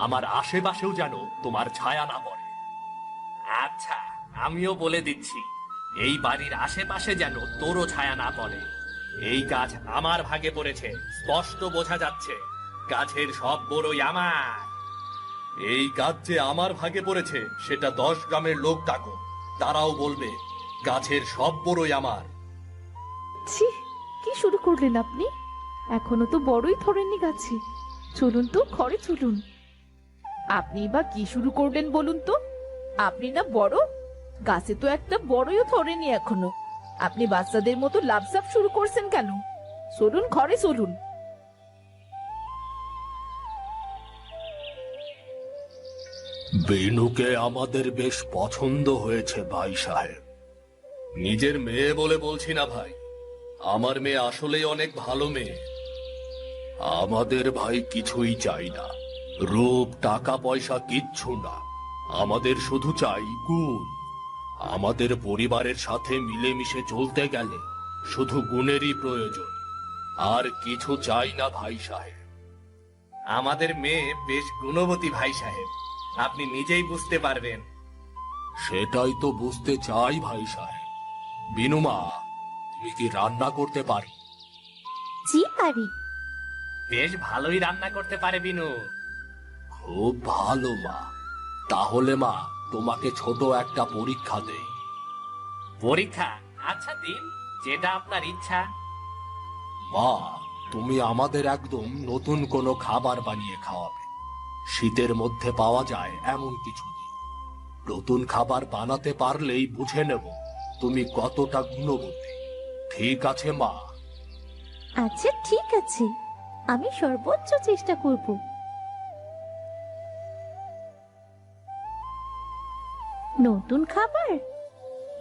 আমার আশেপাশেও যেন তোমার ছায়া না পড়ে। আচ্ছা, আমিও বলে দিচ্ছি, এই বাড়ির আশেপাশে যেন তোরও ছায়া না পড়ে। এই গাছ আমার ভাগে পড়েছে, স্পষ্ট বোঝা যাচ্ছে। গাছের সব বড়ই আমার। এই গাছ যে আমার ভাগে পড়েছে সেটা 10 গ্রামের লোক ডাকো, তারাও বলবে গাছের সব বড়ই আমার। ছি, কি শুরু করলেন আপনি? এখনো তো বড়ই ধরেননি গাছে। চলুন তো, ঘরে চলুন। আপনি বা কি শুরু করলেন বলুন তো? আপনি না বড়, গাছে তো একটা বড়ইও ধরেনি এখনো। আপনি বাচ্চাদের মতো লাফঝাপ শুরু করছেন কেন? চলুন, ঘরে চলুন। বেনুকে আমাদের বেশ পছন্দ হয়েছে ভাই সাহেব। নিজের মেয়ে বলে বলছি না ভাই, আমার মেয়ে আসলেই অনেক ভালো মেয়ে। আমাদের ভাই কিছুই চাই না, রূপ টাকা পয়সা কিচ্ছু না, আমাদের শুধু চাই গুণ। আমাদের পরিবারের সাথে মিলেমিশে চলতে গেলে শুধু গুণেরই প্রয়োজন, আর কিছু চাই না ভাই সাহেব। আমাদের মেয়ে বেশ গুণবতী ভাই সাহেব, আপনি নিজেই বুঝতে পারবেন। সেটাই তো বুঝতে চাই ভাই সাহেব। বিনুমা, তুমি কি রান্না করতে পারো? জি পারি। বেশ ভালোই রান্না করতে পারে বিনু। খুব ভালো মা। তাহলে মা, তোমাকে ছোট একটা পরীক্ষা দেই। পরীক্ষা? আচ্ছা দিন, যেটা আপনার ইচ্ছা। মা, তুমি আমাদের একদম নতুন কোনো খাবার বানিয়ে খাওয়াবে। শীতের মধ্যে পাওয়া যায় এমন কিছু দিও। নতুন খাবার বানাতে পারলেই বুঝে নেব তুমি কতটা গুণবতী। ঠিক আছে মা? আচ্ছা ঠিক আছে, আমি সর্বোচ্চ চেষ্টা করব। নতুন খাবার?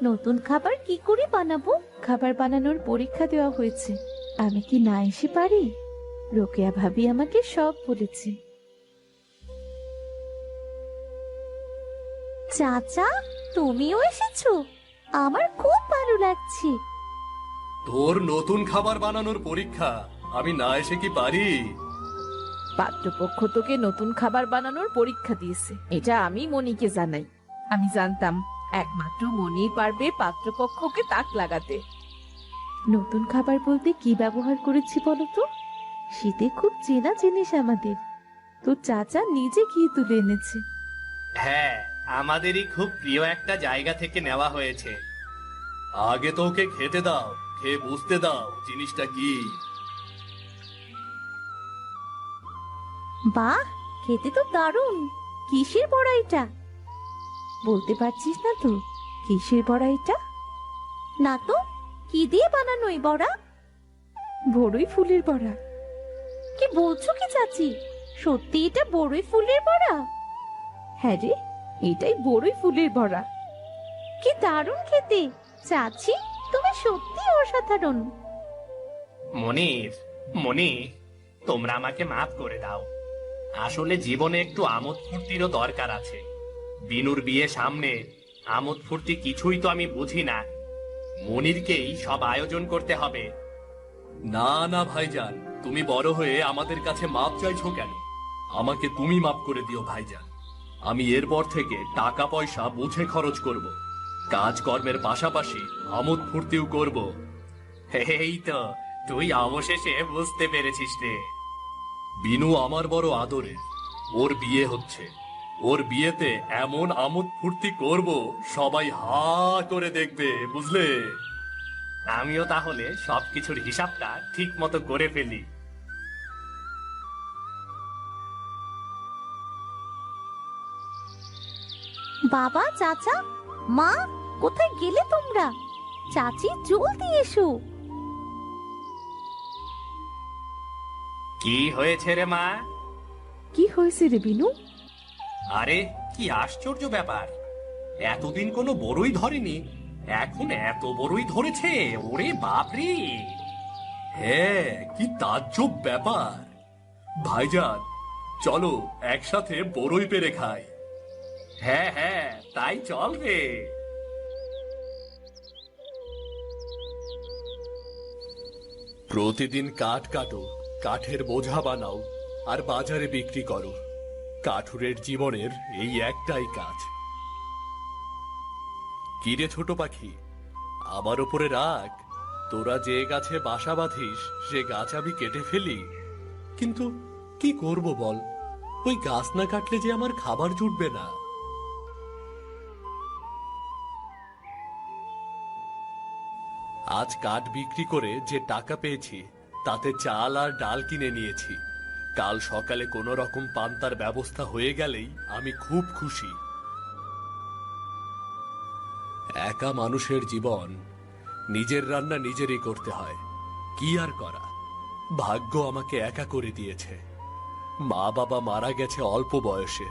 নতুন খাবার কি করে বানাবো? খাবার বানানোর পরীক্ষা দেওয়া হয়েছে, আমি কি না এসে পারি? রোকেয়া ভাবি আমাকে সব বলেছে। চাচা, তুমিও এসেছো? আমার খুব ভালো লাগছে। তোর নতুন খাবার বানানোর পরীক্ষা, আমি না এসে কি পারি? পাত্রপক্ষ তোকে নতুন খাবার বানানোর পরীক্ষা দিয়েছে, এটা আমি মনিকে জানাই। আমি জানতাম একমাত্র মনি পারবে পাত্রপক্ষকে তাক লাগাতে। নতুন খাবার বলতে কি ব্যবহার করেছি বলতো? শীতে খুব চেনা জিনিস আমাদের, তো চাচা নিজে গিয়ে তুলে এনেছে। হ্যাঁ, আমাদেরই খুব প্রিয় একটা জায়গা থেকে নেওয়া হয়েছে। আগে তো ওকে খেতে দাও, খেয়ে বুঝতে দাও জিনিসটা কি। বাহ, খেতে তো দারুণ। কিসের বড়া এটা? বলতে পারছিস না তো কিসের বড়া এটা? না তো, কি দিয়ে বানানো এই বড়া? বড়ই ফুলের বড়া। কি বলছো কি চাচি? সত্যি এটা বড়ই ফুলের বড়া? হ্যাঁ রে, এটাই বড়ই ফুলের বড়া। কি দারুণ খেতে! চাচি, তুমি সত্যি অসাধারণ। মনি, তোমরা আমাকে মাফ করে দাও। আসলে জীবনে একটু আমোদ ফুর্তিরও দরকার আছে। বিনুর বিয়ে সামনে, আমোদ ফুর্তি কিছুই তো আমি বুঝি না। মনিরকেই সব আয়োজন করতে হবে। না না ভাইজান, তুমি বড় হয়ে আমাদের কাছে মাপ চাইছো কেন? আমাকে তুমি মাপ করে দিও ভাইজান। আমি এরপর থেকে টাকা পয়সা বুঝে খরচ করব, কাজকর্মের পাশাপাশি আমোদ ফুর্তিও করব। এই তো, তুই অবশেষে বুঝতে পেরেছিস রে। বিনু আমার বড় আদরের, ওর বিয়ে হচ্ছে। ওর বিয়েতে এমন আমোদ ফুর্তি করব, সবাই হা করে দেখবে, বুঝলে? আমিও তাহলে সবকিছুর হিসাবটা ঠিক মতো করে ফেলি। বাবা, চাচা, মা, কোথায় গেলে তোমরা? চাচি, জলদি এসো। কি হয়েছে রে মা? কি হয়েছে রে বিনু? আরে কি আশ্চর্য ব্যাপার, এতদিন কোনো বড়ই ধরেনি, এখন এত বড়ই ধরেছে। ওরে বাপরে! হ্যাঁ, কি তাজ্জব ব্যাপার। ভাইজান, চলো একসাথে বড়ই পেরে খাই। হ্যাঁ হ্যাঁ, তাই চল রে। প্রতিদিন কাঠ কাটো, কাঠের বোঝা বানাও, আর বাজারে বিক্রি করো। কাঠুরের জীবনের এই একটাই কাজ। কিরে ছোট পাখি, আমার ওপরে রাগ? তোরা যে গাছে বাসা বাঁধিস সে গাছ আমি কেটে ফেলি, কিন্তু কি করব বল? ওই গাছ না কাটলে যে আমার খাবার জুটবে না। আজ কাঠ বিক্রি করে যে টাকা পেয়েছি তাতে চাল আর ডাল কিনে নিয়েছি। কাল সকালে কোনো রকম পান্তার ব্যবস্থা হয়ে গেলেই আমি খুব খুশি। একা মানুষের জীবন, নিজের রান্না নিজেরই করতে হয়। কি আর করা, ভাগ্য আমাকে একা করে দিয়েছে। মা বাবা মারা গেছে অল্প বয়সে,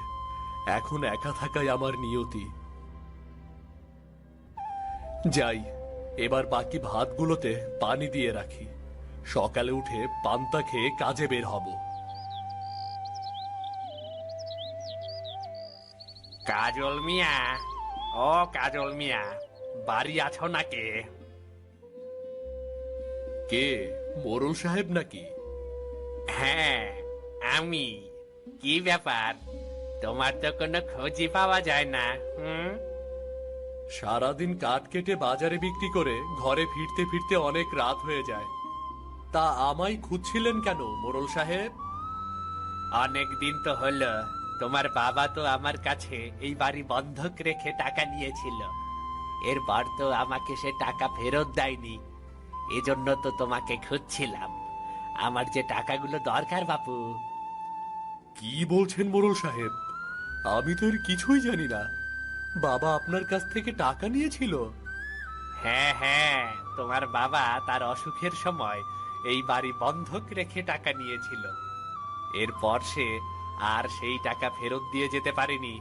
এখন একা থাকাই আমার নিয়তি। যাই, এবার বাকি ভাতগুলোতে পানি দিয়ে রাখি। সকালে উঠে পান্তা খেয়ে কাজে বের হব। কাজল মিয়া, ও কাজল মিয়া, বাড়ি আছো নাকি? কে, মোরল সাহেব নাকি? হ্যাঁ, আমি। কি ব্যাপার, তোমার তো কোনো খোঁজই পাওয়া যায় না। সারাদিন কাঠ কেটে বাজারে বিক্রি করে ঘরে ফিরতে ফিরতে অনেক রাত হয়ে যায়। তা আমায় খুঁজছিলেন কেন মোরল সাহেব? অনেক দিন তো হলো, তোমার বাবা তো আমার কাছে এই বাড়ি বন্ধক রেখে টাকা নিয়েছিল। এরপর তো আমাকে সে টাকা ফেরত দেয়নি, এজন্য তো তোমাকে খুঁজছিলাম। আমার যে টাকাগুলো দরকার বাপু। কি বলছেন মোড়ল সাহেব? আমি তো এর কিছুই জানি না। বাবা আপনার কাছ থেকে টাকা নিয়েছিল? হ্যাঁ হ্যাঁ, তোমার বাবা তার অসুখের সময় এই বাড়ি বন্ধক রেখে টাকা নিয়েছিল। এরপর সে আর সেই টাকা ফেরত দিয়ে যেতে পারেনি।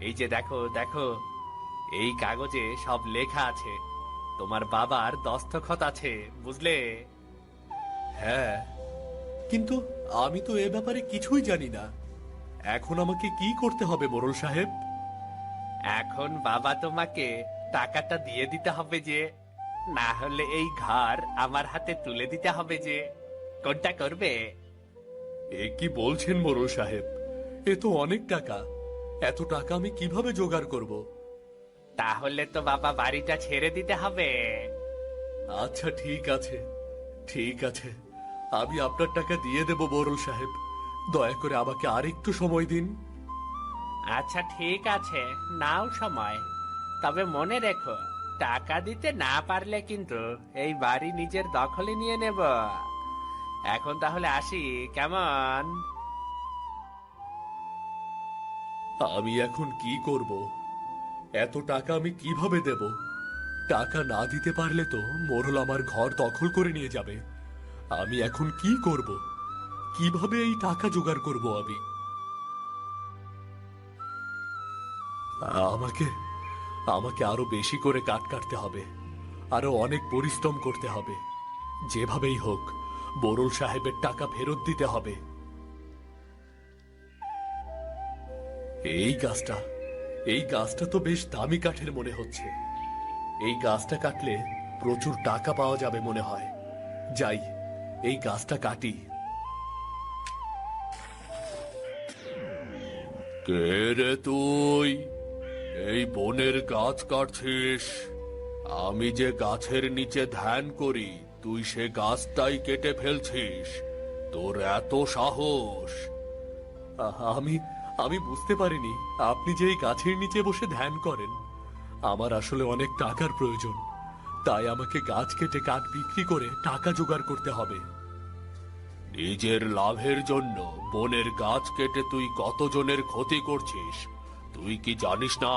এই যে দেখো দেখো, এই কাগজে সব লেখা আছে, তোমার বাবার দস্তখত আছে, বুঝলে? হ্যাঁ, কিন্তু আমি তো এ ব্যাপারে কিছুই জানি না। এখন আমাকে কি করতে হবে মোড়ল সাহেব? এখন বাবা তোমাকে টাকাটা দিয়ে দিতে হবে, যে না হলে এই ঘর আমার হাতে তুলে দিতে হবে। যে কোনটা করবে? এ কি বলছেন মোড়ল সাহেব? এ তো অনেক টাকা। এত টাকা আমি কিভাবে জোগাড় করব? তাহলে তো বাবা বাড়িটা ছেড়ে দিতে হবে। আচ্ছা ঠিক আছে, ঠিক আছে, আমি আপনার টাকা দিয়ে দেব মোড়ল সাহেব। দয়া করে আমাকে আর একটু সময় দিন। আচ্ছা ঠিক আছে, নাও সময়। তবে মনে রেখো, টাকা দিতে না পারলে কিন্তু এই বাড়ি নিজের দখলে নিয়ে নেব। এখন তাহলে আসি, কেমন? আমি এখন কি করব? এত টাকা আমি কিভাবে দেব? টাকা না দিতে পারলে তো মোড়ল আমার ঘর দখল করে নিয়ে যাবে। আমি এখন কি করব? কিভাবে এই টাকা জোগাড় করব আমি? আমাকে আমাকে আরো বেশি করে কাঠ কাটতে হবে, আরো অনেক পরিশ্রম করতে হবে। যেভাবেই হোক মোড়ল সাহেবের টাকা ফেরত দিতে হবে। এই গাছটা তো বেশ দামি কাঠের মনে হচ্ছে। এই গাছটা কাটলে প্রচুর টাকা পাওয়া যাবে মনে হয়। যাই, এই গাছটা কাটি। কে রে তুই? এই বনের গাছ কাটছিস? আমি যে গাছের নিচে ধ্যান করি, তুই সে গাছটাই কেটে ফেলছিস? তোর এত সাহস! আমি আমি বুঝতে পারিনি আপনি যে এই গাছের নিচে বসে ধ্যান করেন। আমার আসলে অনেক টাকার প্রয়োজন, তাই আমাকে গাছ কেটে কাঠ বিক্রি করে টাকা জোগাড় করতে হবে। নিজের লাভের জন্য বনের গাছ কেটে তুই কতজনের ক্ষতি করছিস তুই কি জানিস না?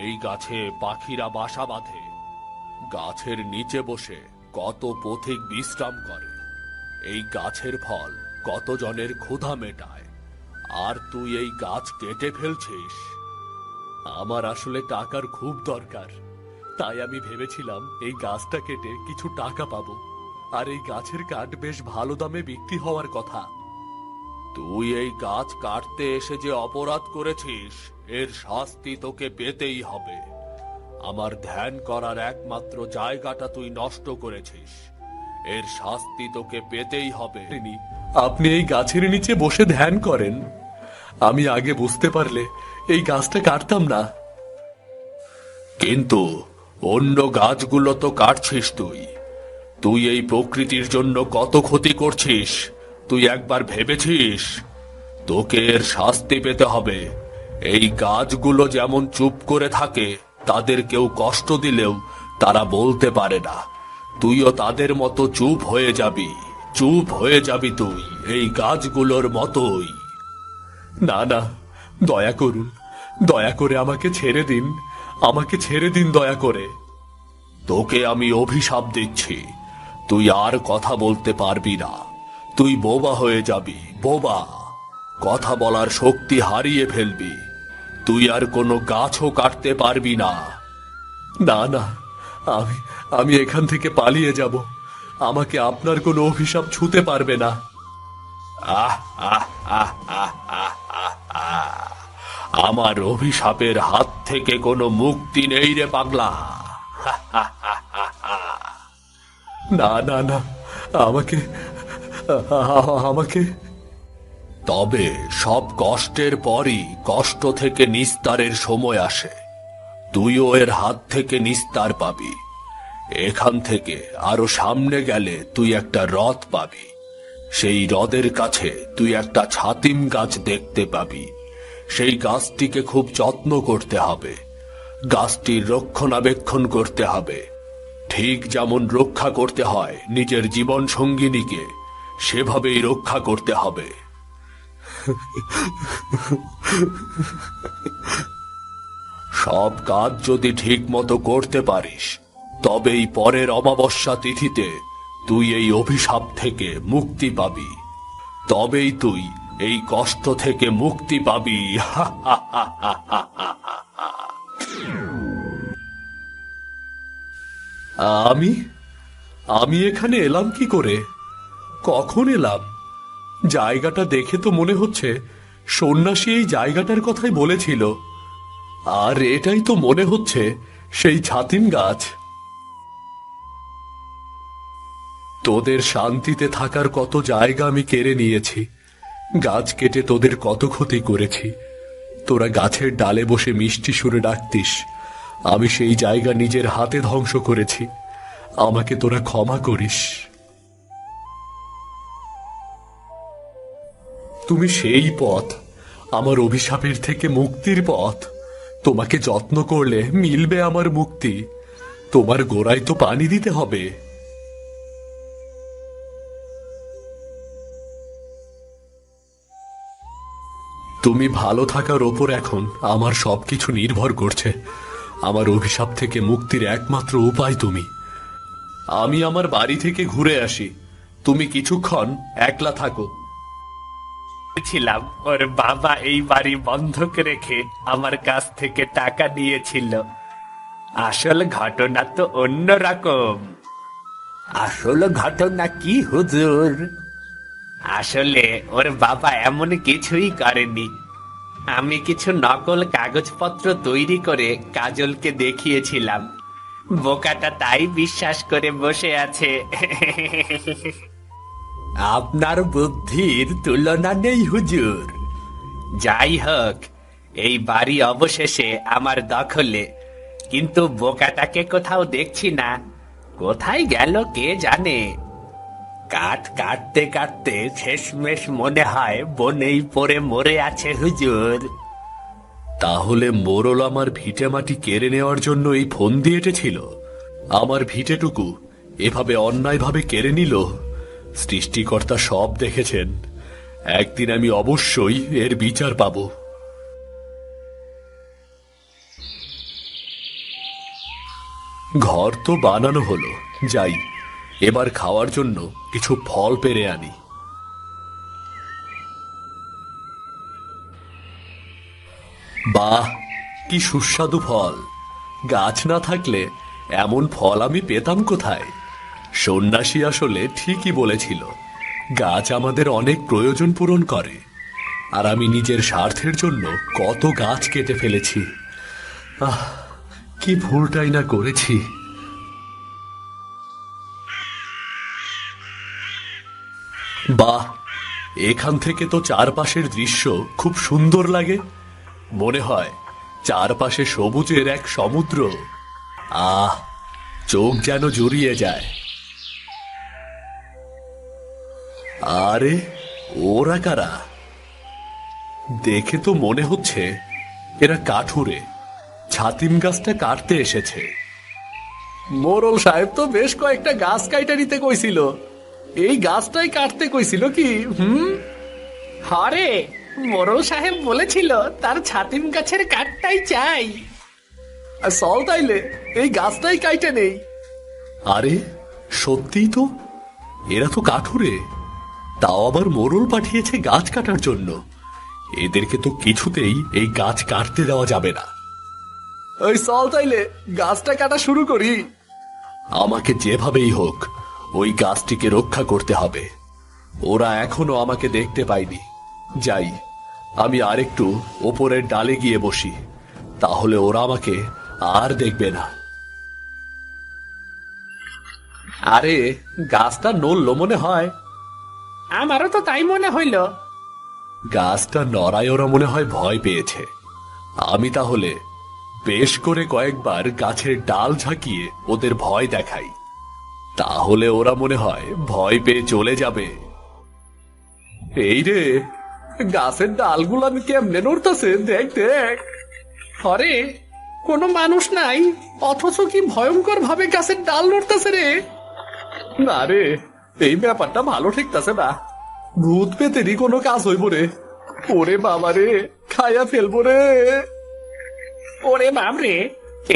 এই গাছে পাখিরা বাসা বাঁধে, গাছের নিচে বসে কত পথিক বিশ্রাম করে। এই গাছের ফল কতজনের ক্ষুধা মেটায়, আর তুই এই গাছ কেটে ফেলছিস। আমার আসলে টাকার খুব দরকার, তাই আমি ভেবেছিলাম এই গাছটা কেটে কিছু টাকা পাবো। আর এই গাছের কাঠ বেশ ভালো দামে বিক্রি হওয়ার কথা। তুই এই গাছ কাটতে এসে যে অপরাধ করেছিস, এর শাস্তি তোকে পেতেই হবে। আমার ধ্যান করার একমাত্র জায়গাটা তুই নষ্ট করেছিস, এর শাস্তি তোকে পেতেই হবে। আপনি এই গাছের নিচে বসে ধ্যান করেন? আমি আগে বুঝতে পারলে এই গাছটা কাটতাম না। কিন্তু অন্য গাছগুলো তো কাটছিস তুই। তুই এই প্রকৃতির জন্য কত ক্ষতি করছিস তুই একবার ভেবেছিস? তোকে এর শাস্তি পেতে হবে। এই গাছগুলো যেমন চুপ করে থাকে, তাদের কেউ কষ্ট দিলেও তারা বলতে পারে না, তুইও তাদের মতো চুপ হয়ে যাবি। চুপ হয়ে যাবি তুই এই গাছগুলোর মতোই। না না, দয়া করুন, দয়া করে আমাকে ছেড়ে দিন, আমাকে ছেড়ে দিন দয়া করে। তোকে আমি অভিশাপ দিচ্ছি, তুই আর কথা বলতে পারবি না। তুই বোবা হয়ে যাবি, বোবা। কথা বলার শক্তি হারিয়ে ফেলবি। তুই আর কোনো গাছও কাটতে পারবি না। না না, আমি এখান থেকে পালিয়ে যাব। আমাকে আপনার কোনো অভিশাপ ছুঁতে পারবে না। আহ আহ আহ আহ আহ আহ আহ। আমার অভিশাপের হাত থেকে কোনো মুক্তি নেই রে পাগলা। না না না, আমাকে আমাকে তবে সব কষ্টের পরই কষ্ট থেকে নিস্তারের সময় আসে। তুইও এর হাত থেকে নিস্তার পাবি। এখান থেকে আরো সামনে গেলে তুই একটা হ্রদ পাবি। সেই হ্রদের কাছে তুই একটা ছাতিম গাছ দেখতে পাবি। সেই গাছটিকে খুব যত্ন করতে হবে, গাছটির রক্ষণাবেক্ষণ করতে হবে। ঠিক যেমন রক্ষা করতে হয় নিজের জীবন সঙ্গিনীকে, সেভাবেই রক্ষা করতে হবে। সব কাজ যদি ঠিক মতো করতে পারিস, তবেই পরের অমাবস্যা তিথিতে তুই এই অভিশাপ থেকে মুক্তি পাবি। তবেই তুই এই কষ্ট থেকে মুক্তি পাবি। আমি আমি এখানে এলাম কি করে? কখন এলাম? জায়গাটা দেখে তো মনে হচ্ছে সন্ন্যাসী এই জায়গাটার কথাই বলেছিল। আর এটাই তো মনে হচ্ছে সেই ছাতিম গাছ। তোদের শান্তিতে থাকার কত জায়গা আমি কেড়ে নিয়েছি, গাছ কেটে তোদের কত ক্ষতি করেছি। তোরা গাছের ডালে বসে মিষ্টি সুরে ডাকতিস, আমি সেই জায়গা নিজের হাতে ধ্বংস করেছি। আমাকে তোরা ক্ষমা করিস। তুমি সেই পথ, আমার অভিশাপের থেকে মুক্তির পথ। তোমাকে যত্ন করলে মিলবে আমার মুক্তি। তোমার গোড়ায় তো পানি দিতে হবে। তুমি ভালো থাকার ওপর এখন আমার সবকিছু নির্ভর করছে। আমার অভিশাপ থেকে মুক্তির একমাত্র উপায় তুমি। আমি আমার বাড়ি থেকে ঘুরে আসি, তুমি কিছুক্ষণ একলা থাকো। ছিলাম ওর বাবা এই বাড়ি বন্ধক রেখে আমার কাছ থেকে টাকা নিয়েছিল। আসল ঘটনা তো অন্যরকম। আসল ঘটনা কি হুজুর? আসলে ওর বাবা এমন কিছুই করেনি। আমি কিছু নকল কাগজপত্র তৈরি করে কাজলকে দেখিয়েছিলাম। বোকাটা তাই বিশ্বাস করে বসে আছে। আপনার বুদ্ধির তুলনা নেই হুজুর। যাই হোক, এই বাড়ি অবশেষে আমার দখলে, কিন্তু বোকাটাকে কোথাও দেখছি না। কোথায় গেল কে জানে। কাঠ কাটতে কাটতে শেষমেশ মনে হয় বনেই পড়ে মরে আছে হুজুর। তাহলে মোরল আমার ভিটে মাটি কেড়ে নেওয়ার জন্য এই ফোন দিয়ে এঁটেছিল। আমার ভিটেটুকু এভাবে অন্যায়ভাবে কেড়ে নিল। সৃষ্টিকর্তা সব দেখেছেন। একদিন আমি অবশ্যই এর বিচার পাব। ঘর তো বানানো হলো, যাই এবার খাওয়ার জন্য কিছু ফল পেড়ে আনি। বাহ, কি সুস্বাদু ফল! গাছ না থাকলে এমন ফল আমি পেতাম কোথায়? সন্ন্যাসী আসলে ঠিকই বলেছিল, গাছ আমাদের অনেক প্রয়োজন পূরণ করে। আর আমি নিজের স্বার্থের জন্য কত গাছ কেটে ফেলেছি। আহ, কি ভুলটাই না করেছি। বাহ, এখান থেকে তো চারপাশের দৃশ্য খুব সুন্দর লাগে। মনে হয় চারপাশে সবুজের এক সমুদ্র। আহ, চোখ যেন জুড়িয়ে যায়। আরে, ওরা কারা? দেখে তো মনে হচ্ছে এরা কাঠুরে ছাতিম গাছটা কাটতে এসেছে। মোরল সাহেব তো বেশ কয়েকটা গাছ কাইটা নিতে কইছিল। এই গাছটাই কাটতে কইছিল কি? হরে, মোরল সাহেব বলেছিল তার ছাতিম গাছের কাঠটাই চাই। চল তাইলে এই গাছটাই কাইটে নেই। আরে সত্যিই তো, এরা তো কাঠুরে, তাও আবার মোরল পাঠিয়েছে গাছ কাটার জন্য। এদেরকে তো কিছুতেই এই গাছ কাটতে দেওয়া যাবে না। ওই চল তাইলে গাছটা কাটা শুরু করি। আমাকে যেভাবেই হোক ওই গাছটিকে রক্ষা করতে হবে। ওরা এখনো আমাকে দেখতে পায়নি। যাই, আমি আরেকটু ওপরের ডালে গিয়ে বসি, তাহলে ওরা আমাকে আর দেখবে না। আরে, গাছটা নড়লো মনে হয়। আমারও তো তাই মনে হইল। গাছটা নড়ায় ওরা মনে হয় ভয় পেয়েছে। আমি তাহলে বেশ করে কয়েকবার গাছের ডাল ঝাঁকিয়ে ওদের ভয় দেখাই, তাহলে ওরা মনে হয় ভয় পেয়ে চলে যাবে। এই রে, গাছের ডালগুলো আমি কেমনে নড়তাছে, দেখ দেখ। হরে, কোনো মানুষ নাই, অথচ কি ভয়ঙ্কর ভাবে গাছের ডাল নড়তেছে রে। না রে, এই ব্যাপারটা ভালো ঠেকতাছে না। ভূত পেতেরই কোনো কাজ হইব রে। ওরে বাবা রে, খায়া ফেলবো রে। ওরে বাবরে,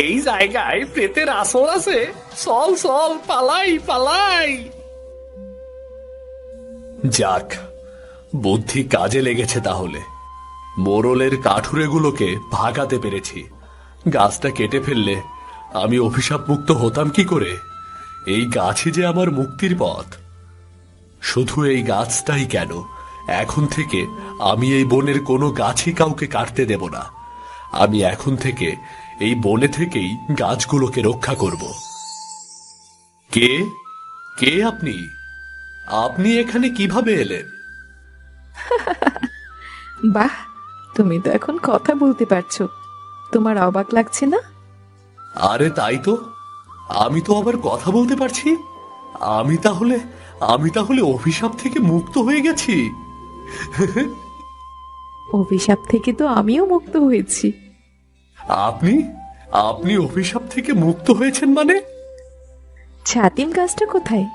এই জায়গায় প্রেতের আসর আছে। চল চল, পালাই পালাই। যাক, বুদ্ধি কাজে লেগেছে তাহলে। মোরলের কাঠুরেগুলোকে ভাগাতে পেরেছি। গাছটা কেটে ফেললে আমি অভিশাপ মুক্ত হতাম কি করে? এই গাছই যে আমার মুক্তির পথ। শুধু এই গাছটাই কেন, এখন থেকে আমি এই বনের কোনো গাছই কাউকে কাটতে দেব না। আমি এখন থেকে এই বনে থেকেই গাছগুলোকে রক্ষা করব। কে কে আপনি? আপনি এখানে কিভাবে এলেন? বাহ, তুমি তো এখন কথা বলতে পারছো। তোমার অবাক লাগছে না? আরে তাই তো, আমি তো আবার কথা বলতে পারছি। আমি তাহলে অভিশাপ থেকে মুক্ত হয়ে গেছি। অভিশাপ থেকে তো আমিও মুক্ত হয়েছি। আপনি আপনি অভিশাপ থেকে মুক্ত হয়েছেন মানে? ছাতিম গাছটা কোথায়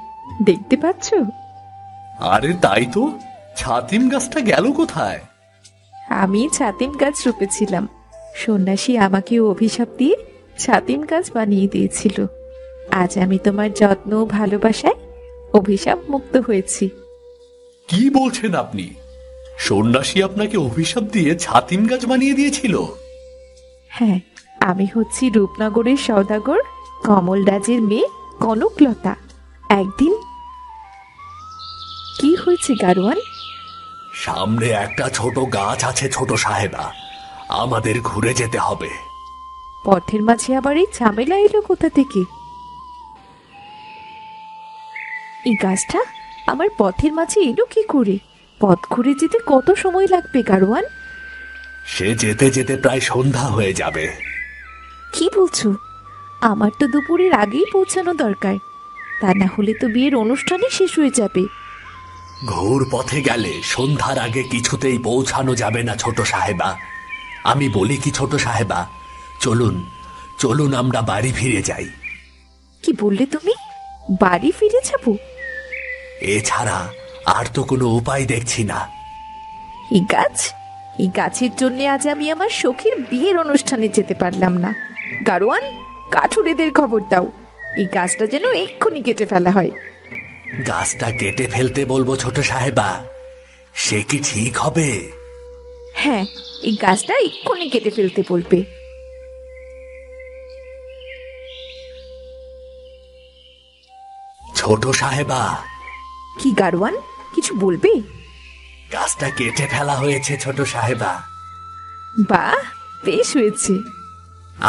দেখতে পাচ্ছো? আরে তাই তো, ছাতিম গাছটা গেল কোথায়? আমি ছাতিম গাছ রূপেছিলাম। সন্ন্যাসী আমাকে অভিশাপ দিয়ে ছাতিম গাছ বানিয়ে দিয়েছিল। আজ আমি তোমার যত্ন ও ভালোবাসায় অভিশাপ মুক্ত হয়েছি। কি বলছেন আপনি? সন্ন্যাসী আপনাকে অভিশাপ দিয়ে ছাতিম গাছ বানিয়ে দিয়েছিল? হ্যাঁ, আমি হচ্ছি রূপনগরের সওদাগর কমলরাজের মেয়ে কনকলতা। একদিন কি হয়েছে গারোয়ান? সামনে একটা ছোট গাছ আছে ছোট সাহেবা, আমাদের ঘুরে যেতে হবে। পথের মাঝে আবার এই ঝামেলা এলো কোথা থেকে? এই গাছটা আমার পথের মাঝে এলো কি করে? পথ ঘুরে যেতে কত সময় লাগবে গারোয়ান? সে যেতে যেতে প্রায় সন্ধ্যা হয়ে যাবে। কি বলছো? আমার তো দুপুরের আগেই পৌঁছানো দরকার, তা না হলে তো বিয়ের অনুষ্ঠানই শেষ হয়ে যাবে। ঘোর পথে গেলে সন্ধ্যার আগে কিছুতেই পৌঁছানো যাবে না ছোট সাহেবা। আমি বলি কি ছোট সাহেবা, চলুন চলুন আমরা বাড়ি ফিরে যাই। কি বললে তুমি? বাড়ি ফিরে যাব? এছাড়া আর তো কোনো উপায় দেখছি না। এই গাছের জন্য আজ আমি আমার সখীর বিয়ের অনুষ্ঠানে যেতে পারলাম না। গারোয়ান, কাঠুরেদের খবর দাও, এই গাছটা যেন এক্ষুনি কেটে ফেলা হয়। গাছটা কেটে ফেলতে বলবো ছোট সাহেবা? সে কি ঠিক হবে? হ্যাঁ, এই গাছটা এক্ষুনি কেটে ফেলতে বলবে। ছোট সাহেবা। কি গারোয়ান, কিছু বলবে? গাছটা কেটে ফেলা হয়েছে ছোট সাহেবা। বাহ, বেশ হয়েছে।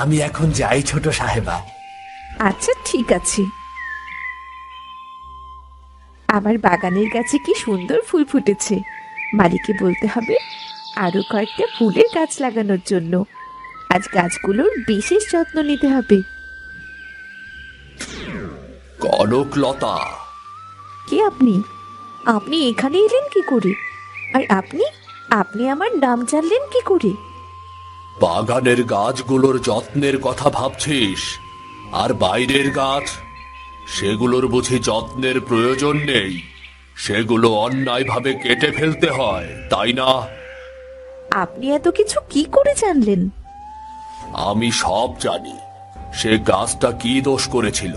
আমি এখন যাই ছোট সাহেবা। আচ্ছা ঠিক আছে। আমার বাগানের কাছে কি সুন্দর ফুল ফুটেছে। মালিককে বলতে হবে আরো কয়েকটা ফুলের গাছ লাগানোর জন্য। আজ গাছগুলোর বিশেষ যত্ন নিতে হবে। কনকলতা। কে আপনি? আপনি এখানে এলেন কি করে? আর আপনি আপনি আমার নাম জানলেন কি করে? বাগানের গাছগুলোর যত্নের কথা ভাবছিস, আর বাইরের গাছ সেগুলোর বুঝি যত্নের প্রয়োজন নেই? সেগুলো অন্যায়ভাবে কেটে ফেলতে হয়, তাই না? আপনি এত কিছু কি করে জানলেন? আমি সব জানি। সে গাছটা কি দোষ করেছিল?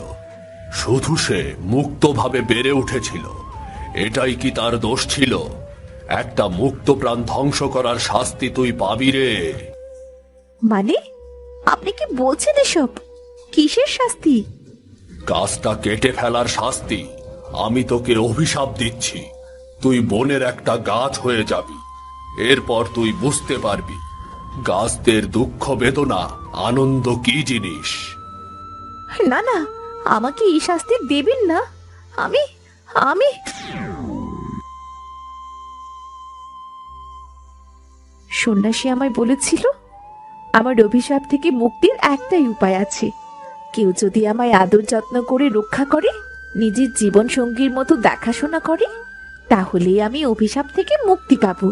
শুধু সে মুক্তভাবে বেড়ে উঠেছিল, এটাই কি তার দোষ ছিল? একটা মুক্ত প্রাণ ধ্বংস করার শাস্তি তুই পাবি রে। মানে আপনি কি বলছেন এসব? কিসের শাস্তি? গাছটা কেটে ফেলার শাস্তি। আমি তোকে অভিশাপ দিচ্ছি, তুই বনের একটা গাছ হয়ে যাবি। এরপর তুই বুঝতে পারবি গাছদের দুঃখ বেদনা আনন্দ কি জিনিস। না না, আমাকে এই শাস্তি দেবেন না। আমি আমি সন্ন্যাসী আমায় বলেছিল আমার অভিশাপ থেকে মুক্তির একটাই উপায় আছে। কেউ যদি আমায় আদর যত্ন করে রক্ষা করে, নিজের জীবন সঙ্গীর মতো দেখাশোনা করে, তাহলেই আমি অভিশাপ থেকে মুক্তি পাবো,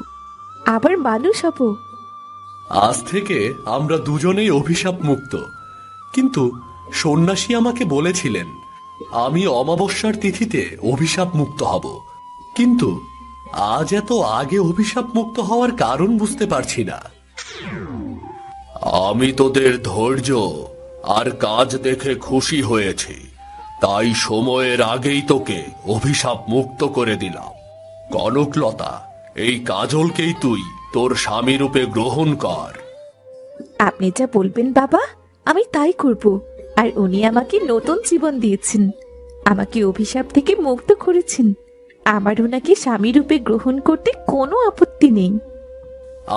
আবার মানুষ হব। আজ থেকে আমরা দুজনেই অভিশাপ মুক্ত। কিন্তু সন্ন্যাসী আমাকে বলেছিলেন আমি অমাবস্যার তিথিতে অভিশাপ মুক্ত হব, কিন্তু আজ এত আগে অভিশাপ মুক্ত হওয়ার কারণ বুঝতে পারছি না। আমি তোদের ধৈর্য আর কাজ দেখে খুশি হয়েছি, তাই সময়ের আগেই তোকে অভিশাপ মুক্ত করে দিলাম। কনকলতা, এই কাজলকেই তুই তোর স্বামী রূপে গ্রহণ কর। আপনি যা বলবেন বাবা, আমি তাই করব। আর উনি আমাকে নতুন জীবন দিয়েছেন, আমাকে অভিশাপ থেকে মুক্ত করেছেন। আমার ওনাকে স্বামী রূপে গ্রহণ করতে কোনো আপত্তি নেই।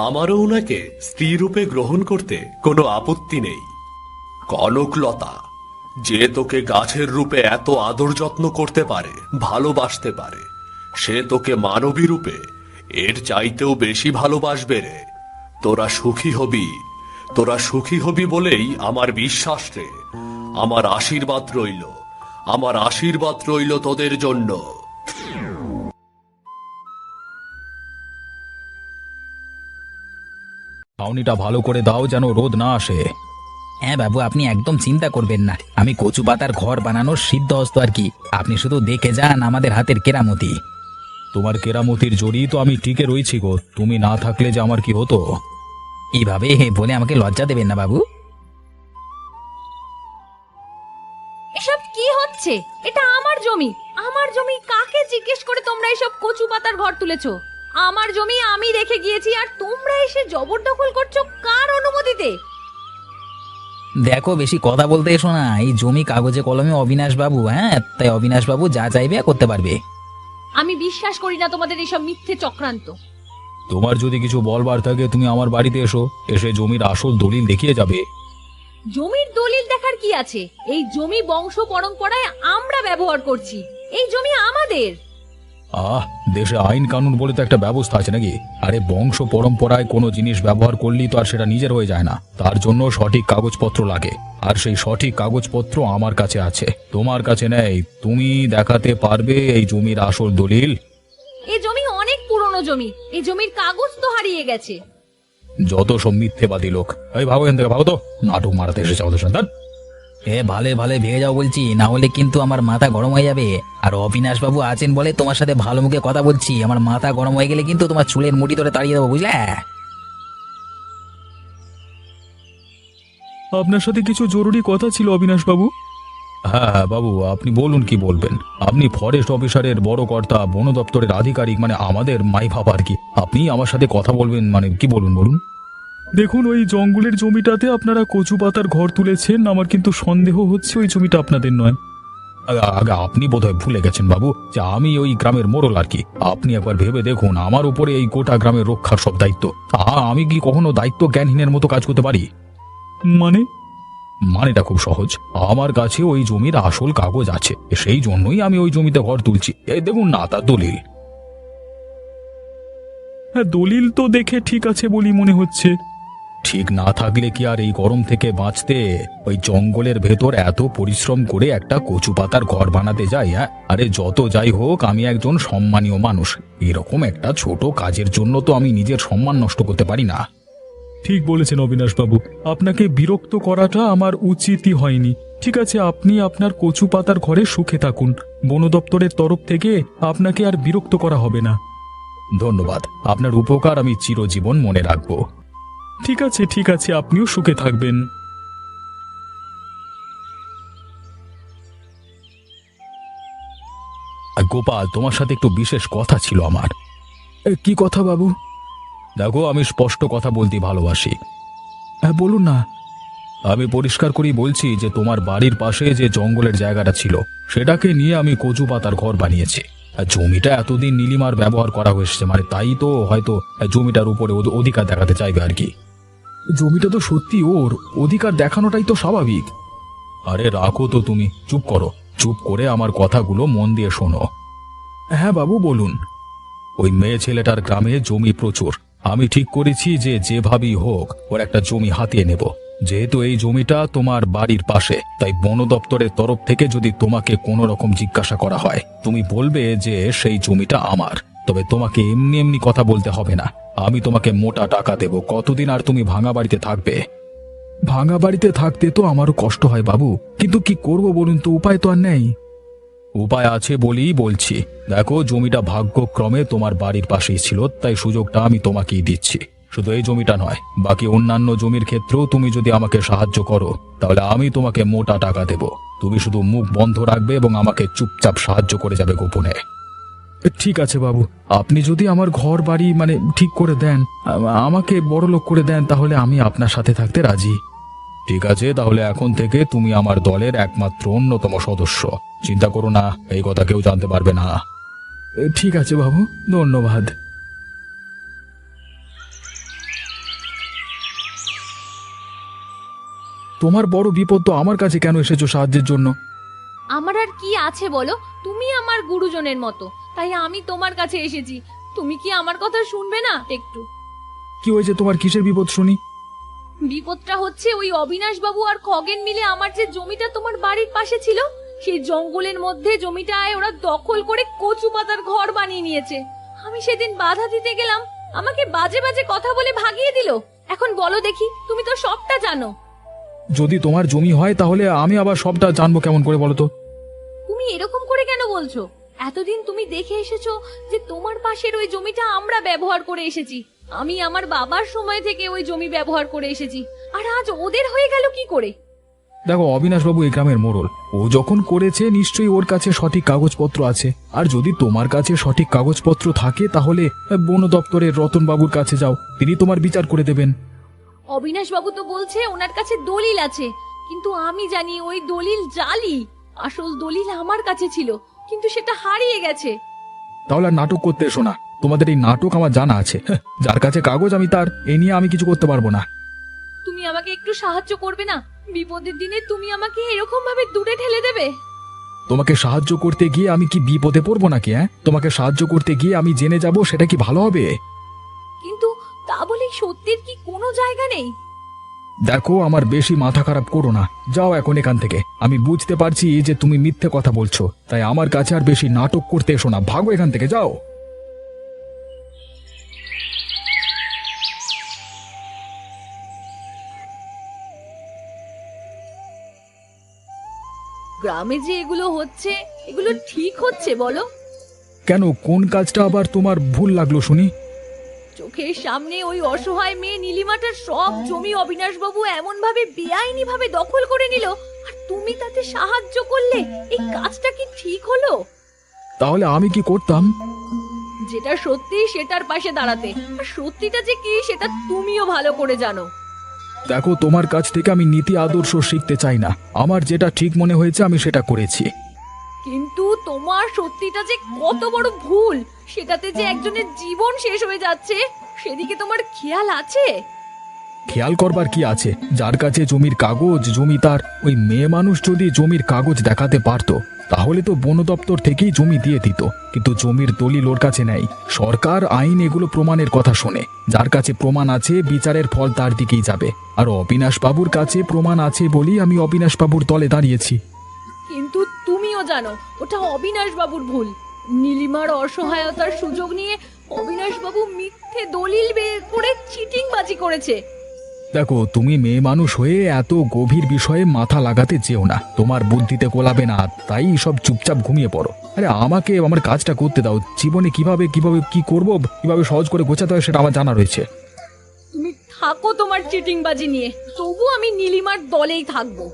আমারও ওনাকে স্ত্রী রূপে গ্রহণ করতে কোনো আপত্তি নেই। কনকলতা, যে তোকে গাছের রূপে এত আদর যত্ন করতে পারে, ভালোবাসতে পারে, সে তোকে মানবী রূপে এর চাইতেও বেশি ভালোবাসবে রে। তোরা সুখী হবি বলেই আমার বিশ্বাস রে। আমার আশীর্বাদ রইল তোদের জন্য। ছাউনিটা ভালো করে দাও যেন রোদ না আসে। হ্যাঁ বাবু, আপনি একদম চিন্তা করবেন না, আমি কচু পাতার ঘর বানানোর সিদ্ধহস্ত আর কি। আপনি শুধু দেখে যান আমাদের হাতের কেরামতি। তোমার কেরামতির জড়ি তো আমি টিকে রয়েছি গো, তুমি না থাকলে যে আমার কি হতো। এইভাবে বলে আমাকে লজ্জা দেবেন না বাবু। এসব কি হচ্ছে? এটা আমার জমি। আমার জমি কাকে জিজ্ঞেস করে তোমরা এসব কচু পাতার ঘর তুলেছো? আমার জমি আমি রেখে গিয়েছি, আর তোমরা এসে জবরদখল করছো কার অনুমতিতে? দেখো, বেশি কথা বলতে এসো না। এই জমি কাগজে কলমে অবিনাশ বাবু, হ্যাঁ, তাই অবিনাশ বাবু যা চাইবে করতে পারবে। আমি বিশ্বাস করি না তোমাদের এইসব মিথ্যে চক্রান্ত। তোমার যদি কিছু বলবার থাকে তুমি আমার বাড়িতে এসে জমির আসল দলিল দেখিয়ে যাবে। জমির দলিল দেখার কি আছে? এই জমি বংশ পরম্পরায় আমরা ব্যবহার করছি, এই জমি আমাদের। দেশে আইন কানুন বলে তো একটা ব্যবস্থা আছে নাকি? আরে বংশ পরম্পরায় কোনো জিনিস ব্যবহার করলেই তো আর সেটা নিজের হয়ে যায় না, তার জন্য সঠিক কাগজপত্র লাগে। আর সেই সঠিক কাগজপত্র আমার কাছে আছে, তোমার কাছে নেই। তুমি দেখাতে পারবে এই জমির আসল দলিল? এই জমি অনেক পুরনো জমি, এই জমির কাগজ তো হারিয়ে গেছে। যত সব মিথ্যেবাদী লোক। এই ভাবো, এখান থেকে ভাবো তো, নাটক মারাতে এসেছে আমাদের সন্তান। ভালে ভেঙে যাও বলছি, না হলে কিন্তু আমার মাথা গরম হয়ে যাবে। আর অবিনাশ বাবু আছেন বলে তোমার সাথে ভালো মুখে কথা বলছি, আমার মাথা গরম হয়ে গেলে কিন্তু তোমার চুলের মুঠি ধরে তাড়িয়ে দেবো, বুঝলে? আপনার সাথে কিছু জরুরি কথা ছিল অবিনাশ বাবু। হ্যাঁ বাবু, আপনি বলুন কি বলবেন। আপনি ফরেস্ট অফিসারের বড় কর্তা, বন দপ্তরের আধিকারিক, মানে আমাদের মাই বাবা আর কি। আপনি আমার সাথে কথা বলবেন, মানে কি বলুন। দেখুন, ওই জঙ্গলের জমিটাতে আপনারা কচু পাতার ঘর তুলেছেন, আমার কিন্তু সন্দেহ হচ্ছে ওই জমিটা আপনাদের নয়। আগে আপনি বোধহয় ভুলে গেছেন বাবু যে আমি ওই গ্রামের মোড়ল আর কি। আপনি একবার ভেবে দেখুন, আমার উপরে এই গোটা গ্রামের রক্ষার সব দায়িত্ব। আমি কি কখনো দায়িত্ব জ্ঞানহীনের মতো কাজ করতে পারি? মানেটা খুব সহজ। আমার কাছে ওই জমির আসল কাগজ আছে, সেই জন্যই আমি ওই জমিতে ঘর তুলছি। এই দেখুন না, তার দলিল। হ্যাঁ, দলিল তো দেখে ঠিক আছে বলি মনে হচ্ছে। ঠিক না থাকলে কি আর এই গরম থেকে বাঁচতে ওই জঙ্গলের ভেতর এত পরিশ্রম করে একটা কচু পাতার ঘর বানাতে যাই? হ্যাঁ, আরে যত যাই হোক, আমি একজন সম্মানীয় মানুষ। এরকম একটা ছোট কাজের জন্য তো আমি নিজের সম্মান নষ্ট করতে পারি না। ঠিক বলেছেন অবিনাশ বাবু, আপনাকে বিরক্ত করাটা আমার উচিতই হয়নি। ঠিক আছে, আপনি আপনার কচু পাতার ঘরে সুখে থাকুন। বন দপ্তরের তরফ থেকে আপনাকে আর বিরক্ত করা হবে না। ধন্যবাদ, আপনার উপকার আমি চিরজীবন মনে রাখব। ঠিক আছে, আপনিও সুখে থাকবেন। গোপাল, তোমার সাথে একটু বিশেষ কথা ছিল আমার। কি কথা বাবু? দেখো, আমি স্পষ্ট কথা বলতে ভালোবাসি। হ্যাঁ, বলুন না। আমি পরিষ্কার করেই বলছি যে তোমার বাড়ির পাশে যে জঙ্গলের জায়গাটা ছিল, সেটাকে নিয়ে আমি কচু পাতার ঘর বানিয়েছি। জমিটা এতদিন নীলিমার ব্যবহার করা হয়েছে, মানে তাই তো হয়তো জমিটার উপরে অধিকার দেখাতে চাইবে আর কি। জমিটা তো সত্যি ওর, অধিকার দেখানোটাই তো স্বাভাবিক। আরে রাখো তো তুমি, চুপ করো। চুপ করে আমার কথাগুলো মন দিয়ে শোনো। হ্যাঁ বাবু, বলুন। ওই মেয়ে ছেলেটার গ্রামে জমি প্রচুর। আমি ঠিক করেছি যে যেভাবেই হোক ওর একটা জমি হাতিয়ে নেব। যেহেতু এই জমিটা তোমার বাড়ির পাশে, তাই বন দপ্তরের তরফ থেকে যদি তোমাকে কোনো রকম জিজ্ঞাসা করা হয়, তুমি বলবে যে সেই জমিটা আমার। তবে তোমাকে এমনি এমনি কথা বলতে হবে না। আমি তোমাকে মোটা টাকা দেব। কতদিন আর তুমি ভাঙা বাড়িতে থাকবে? ভাঙা বাড়িতে থাকতে তো আমারও কষ্ট হয় বাবু, কিন্তু কি করব বলুন তো, উপায় তো আর নেই। উপায় আছে বলেই বলছি। দেখো, জমিটা ভাগ্যক্রমে তোমার বাড়ির পাশেই ছিল, তাই সুযোগটা আমি তোমাকেই দিচ্ছি। শুধু এই জমিটা নয়, বাকি অন্যান্য জমির ক্ষেত্রেও তুমি যদি আমাকে সাহায্য করো, তাহলে আমি তোমাকে মোটা টাকা দেব। তুমি শুধু মুখ বন্ধ রাখবে এবং আমাকে চুপচাপ সাহায্য করে যাবে গোপনে। ঠিক আছে বাবু, আপনি যদি আমার ঘর বাড়ি ঠিক করে দেন, আমাকে বড়লোক করে দেন, তাহলে আমি আপনার সাথে থাকতে রাজি। ঠিক আছে, তাহলে এখন থেকে তুমি আমার দলের একমাত্র অন্যতম সদস্য। চিন্তা করো না, এই কথা কেউ জানতে পারবে না। ঠিক আছে বাবু, ধন্যবাদ। তোমার বড় বিপদ, তো আমার কাছে কেন এসেছো সাহায্যের জন্য? আমার আর কি আছে বলো, তুমি আমার গুরুজনের মতো, তাই আমি তোমার কাছে এসেছি। তুমি কি আমার কথা শুনবে না একটু? কি হয়েছে তোমার, কিসের বিপদ শুনি? বিপদটা হচ্ছে ওই অবিনাশ বাবু আর খগেন মিলে আমার যে জমিটা তোমার বাড়ির পাশে ছিল, সেই জঙ্গলের মধ্যে জমিটায় ওরা দখল করে কচু পাতার ঘর বানিয়ে নিয়েছে। আমি সেদিন বাধা দিতে গেলাম, আমাকে বাজে বাজে কথা বলে ভাগিয়ে দিল। এখন বলো দেখি, তুমি তো সবটা জানো। যদি তোমার জমি হয়, তাহলে আমি আবার সবটা জানবো কেমন করে বলো তো? তুমি এরকম করে কেন বলছো? এতদিন তুমি দেখে এসেছো যে তোমার পাশের ওই জমিটা আমরা ব্যবহার করে এসেছি। আমি আমার বাবার সময় থেকে ওই জমি ব্যবহার করে এসেছি, আর আজ ওদের হয়ে গেল কি করে? দেখো, অবিনাশবাবু এই গ্রামের মোড়ল, ও যখন করেছে নিশ্চয়ই ওর কাছে সঠিক কাগজপত্র আছে। আর যদি তোমার কাছে সঠিক কাগজপত্র থাকে, তাহলে বন দপ্তরের রতনবাবুর কাছে যাও, তিনি তোমার বিচার করে দেবেন। অবিনাশ বাবু তো বলছে ওনার কাছে দলিল আছে, কিন্তু আমি জানি ওই দলিল জালি। আসল দলিল আমার কাছে ছিল, কিন্তু সেটা হারিয়ে গেছে। তাহলে আর নাটক করতে এসো না, তোমাদের এই নাটক আমার জানা আছে। যার কাছে কাগজ আমি তার, এ নিয়ে আমি কিছু করতে পারবো না। তুমি আমাকে একটু সাহায্য করবে না? বিপদের দিনে তুমি আমাকে এরকম ভাবে দূরে ঠেলে দেবে? তোমাকে সাহায্য করতে গিয়ে আমি কি বিপদে পড়বো নাকি? তোমাকে সাহায্য করতে গিয়ে আমি জেনে যাব, সেটা কি ভালো হবে? কিন্তু তা বলে সত্যির কি কোনো জায়গা নেই? দেখো, আমার বেশি মাথা খারাপ করো না, যাও এখন এখান থেকে। আমি বুঝতে পারছি যে তুমি মিথ্যে কথা বলছো, তাই আমার কাছে আর বেশি নাটক করতে এসো না, ভাগো এখান থেকে, যাও। গ্রামে যে এগুলো হচ্ছে, এগুলো ঠিক হচ্ছে বলো? কেন, কোন কাজটা আবার তোমার ভুল লাগলো শুনি? চোখের সামনে ওই অসহায় মেয়ে নীলিমাটার সব জমি অবিনাশ বাবু এমন ভাবে বেআইনি ভাবে দখল করে নিল, আর তুমি তাতে সাহায্য করলে। এই কাজটা কি ঠিক হলো? তাহলে আমি কি করতাম? যেটা সত্যি সেটার পাশে দাঁড়াতে। আর সত্যিটা যে কি সেটা তুমিও ভালো করে জানো। দেখো, তোমার কাছ থেকে আমি নীতি আদর্শ শিখতে চাই না। আমার যেটা ঠিক মনে হয়েছে আমি সেটা করেছি। কিন্তু তোমার সত্যিটা যে কত বড় ভুল, সেটাতে যে একজনের জীবন শেষ হয়ে যাচ্ছে, সেদিকে তোমার খেয়াল আছে? খেয়াল করবার কি আছে? যার কাছে জমির কাগজ, জমি তার। ওই মেয়ে মানুষ যদি জমির কাগজ দেখাতে পারতো, তাহলে তো বন দপ্তর থেকেই জমি দিয়ে দিত। কিন্তু জমির দলিল ওর কাছে নেই। সরকার আইন এগুলো প্রমাণের কথা শোনে। যার কাছে প্রমাণ আছে, বিচারের ফল তার দিকেই যাবে। আর অবিনাশ বাবুর কাছে প্রমাণ আছে বলেই আমি অবিনাশ বাবুর দলে দাঁড়িয়েছি। কিন্তু তুমিও জানো ওটা অবিনাশ বাবুর ভুল। নীলিমার অসহায়তার সুযোগ নিয়ে অবিনাশ বাবু মিথ্যে দলিল বের করে চিটিংবাজি করেছে। দেখো, তুমি মেয়ে মানুষ হয়ে এত গভীর বিষয়ে মাথা লাগাতে যেও না, তোমার বুদ্ধিতে কোলাবে না। তাই সব চুপচাপ ঘুমিয়ে পড়ো। আরে আমাকে আমার কাজটা করতে দাও। জীবনে কিভাবে কিভাবে কি করব, কিভাবে সহজ করে গোছাতে হয় সেটা আমার জানা রয়েছে। তুমি থাকো তোমার চিটিংবাজি নিয়ে, তবু আমি নীলিমার দলেই থাকবো।